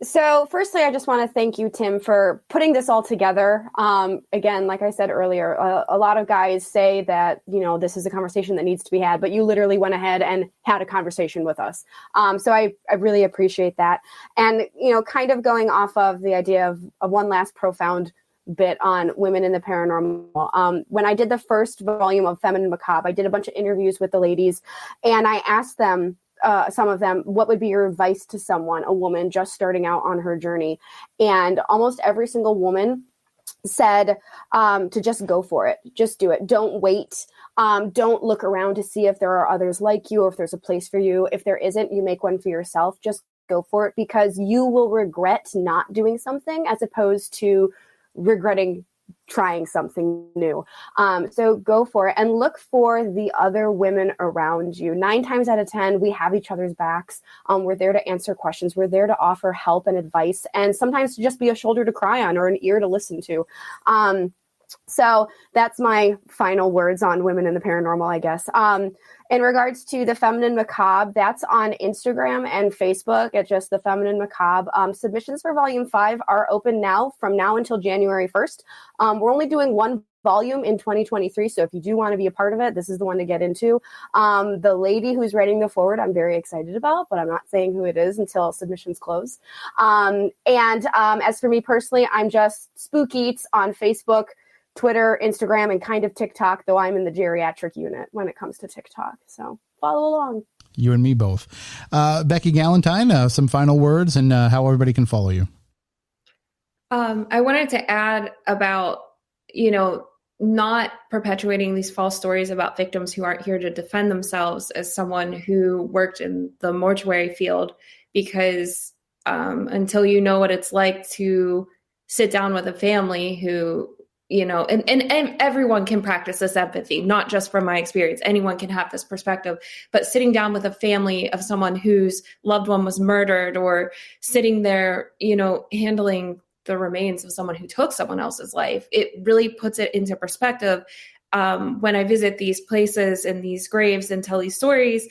So firstly, I just want to thank you, Tim, for putting this all together. Again, like I said earlier, a lot of guys say that, this is a conversation that needs to be had, but you literally went ahead and had a conversation with us. So I really appreciate that. And, kind of going off of the idea of one last profound bit on women in the paranormal. When I did the first volume of Feminine Macabre, I did a bunch of interviews with the ladies, and I asked them, some of them, what would be your advice to someone, a woman just starting out on her journey? And almost every single woman said to just go for it. Just do it. Don't wait. Don't look around to see if there are others like you or if there's a place for you. If there isn't, you make one for yourself. Just go for it, because you will regret not doing something as opposed to regretting trying something new. So go for it and look for the other women around you. 9 times out of 10, we have each other's backs. We're there to answer questions. We're there to offer help and advice, and sometimes to just be a shoulder to cry on or an ear to listen to. So that's my final words on women in the paranormal, I guess. In regards to the Feminine Macabre, that's on Instagram and Facebook at just the Feminine Macabre. Submissions for Volume 5 are open now from now until January 1st. We're only doing one volume in 2023, so if you do want to be a part of it, this is the one to get into. The lady who's writing the foreword, I'm very excited about, but I'm not saying who it is until submissions close. And as for me personally, I'm just Spookeats on Facebook, Twitter, Instagram, and kind of TikTok, though I'm in the geriatric unit when it comes to TikTok. So follow along. You and me both. Beckie Galentine, some final words and how everybody can follow you. I wanted to add about, not perpetuating these false stories about victims who aren't here to defend themselves, as someone who worked in the mortuary field, because until you know what it's like to sit down with a family who, and everyone can practice this empathy, not just from my experience. Anyone can have this perspective, but sitting down with a family of someone whose loved one was murdered, or sitting there, handling the remains of someone who took someone else's life, it really puts it into perspective. When I visit these places and these graves and tell these stories,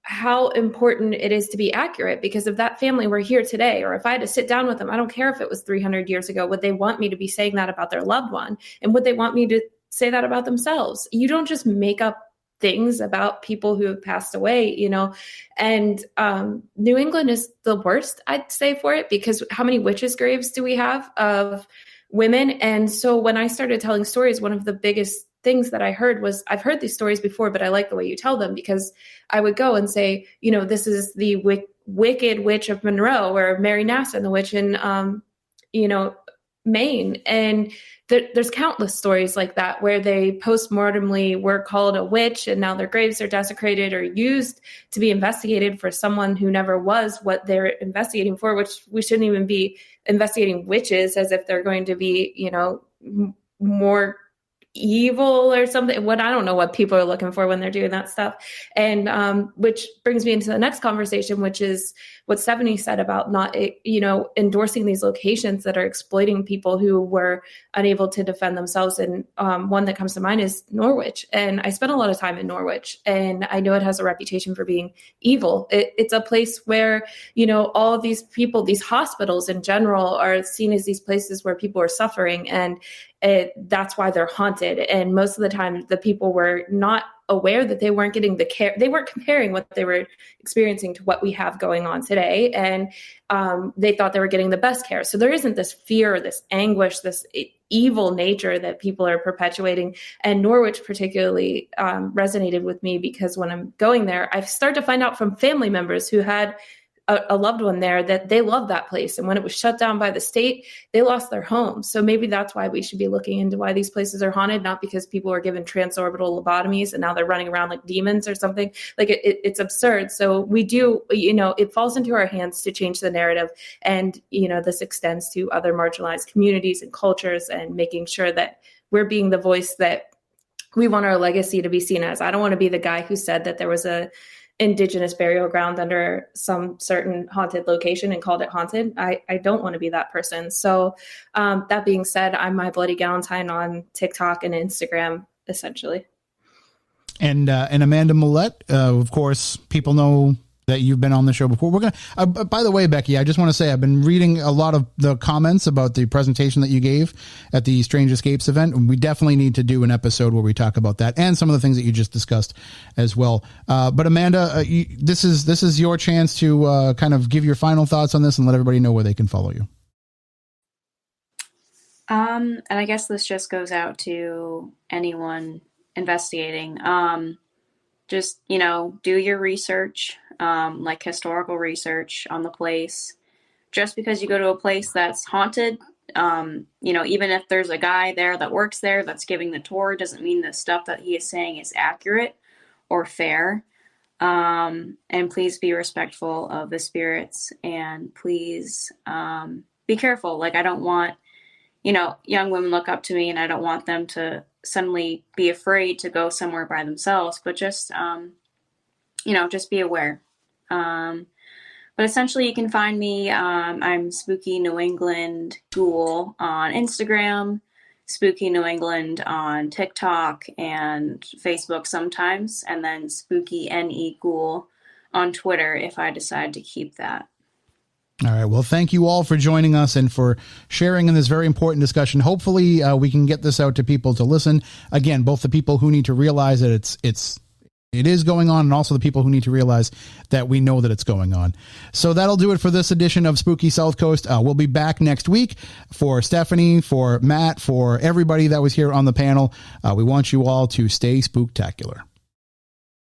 how important it is to be accurate, because if that family were here today, or if I had to sit down with them, I don't care if it was 300 years ago, would they want me to be saying that about their loved one? And would they want me to say that about themselves? You don't just make up things about people who have passed away, you know. And New England is the worst, I'd say, for it, because how many witches' graves do we have of women? And so when I started telling stories, one of the biggest things that I heard was, I've heard these stories before, but I like the way you tell them, because I would go and say, you know, this is the wicked witch of Monroe, or Mary Nassau, the witch in, you know, Maine. And there's countless stories like that, where they post-mortemly were called a witch, and now their graves are desecrated or used to be investigated for someone who never was what they're investigating for, which we shouldn't even be investigating witches as if they're going to be, you know, more evil or something. What, I don't know what people are looking for when they're doing that stuff. And which brings me into the next conversation, which is what Stephanie said about not, you know, endorsing these locations that are exploiting people who were unable to defend themselves. And one that comes to mind is Norwich. And I spent a lot of time in Norwich, and I know it has a reputation for being evil. It's a place where, you know, all of these people, these hospitals in general, are seen as these places where people are suffering, and that's why they're haunted. And most of the time, the people were not aware that they weren't getting the care. They weren't comparing what they were experiencing to what we have going on today. And they thought they were getting the best care. So there isn't this fear, this anguish, this evil nature that people are perpetuating. And Norwich particularly resonated with me, because when I'm going there, I start to find out from family members who had a loved one there that they loved that place. And when it was shut down by the state, they lost their home. So maybe that's why we should be looking into why these places are haunted, not because people are given transorbital lobotomies and now they're running around like demons or something. Like it's absurd. So we do, you know, it falls into our hands to change the narrative. And, you know, this extends to other marginalized communities and cultures, and making sure that we're being the voice that we want our legacy to be seen as. I don't want to be the guy who said that there was a Indigenous burial ground under some certain haunted location and called it haunted. I don't want to be that person. So that being said, I'm My Bloody Galentine on TikTok and Instagram, essentially. And Amanda Millette, of course, people know that you've been on the show before. We're gonna. By the way, Becky, I just want to say I've been reading a lot of the comments about the presentation that you gave at the Strange Escapes event, and we definitely need to do an episode where we talk about that and some of the things that you just discussed as well. But Amanda, this is your chance to kind of give your final thoughts on this and let everybody know where they can follow you. And I guess this just goes out to anyone investigating. Just, you know, do your research, like historical research on the place. Just because you go to a place that's haunted, you know, even if there's a guy there that works there that's giving the tour, doesn't mean the stuff that he is saying is accurate or fair. And please be respectful of the spirits, and please be careful. Like, I don't want, you know, young women look up to me, and I don't want them to suddenly be afraid to go somewhere by themselves, but just, you know, just be aware. But essentially you can find me, I'm Spooky New England Ghoul on Instagram, Spooky New England on TikTok and Facebook sometimes, and then Spooky NE Ghoul on Twitter if I decide to keep that. All right. Well, thank you all for joining us and for sharing in this very important discussion. Hopefully we can get this out to people to listen. Again, both the people who need to realize that it is going on, and also the people who need to realize that we know that it's going on. So that'll do it for this edition of Spooky South Coast. We'll be back next week. For Stephanie, for Matt, for everybody that was here on the panel, we want you all to stay spooktacular.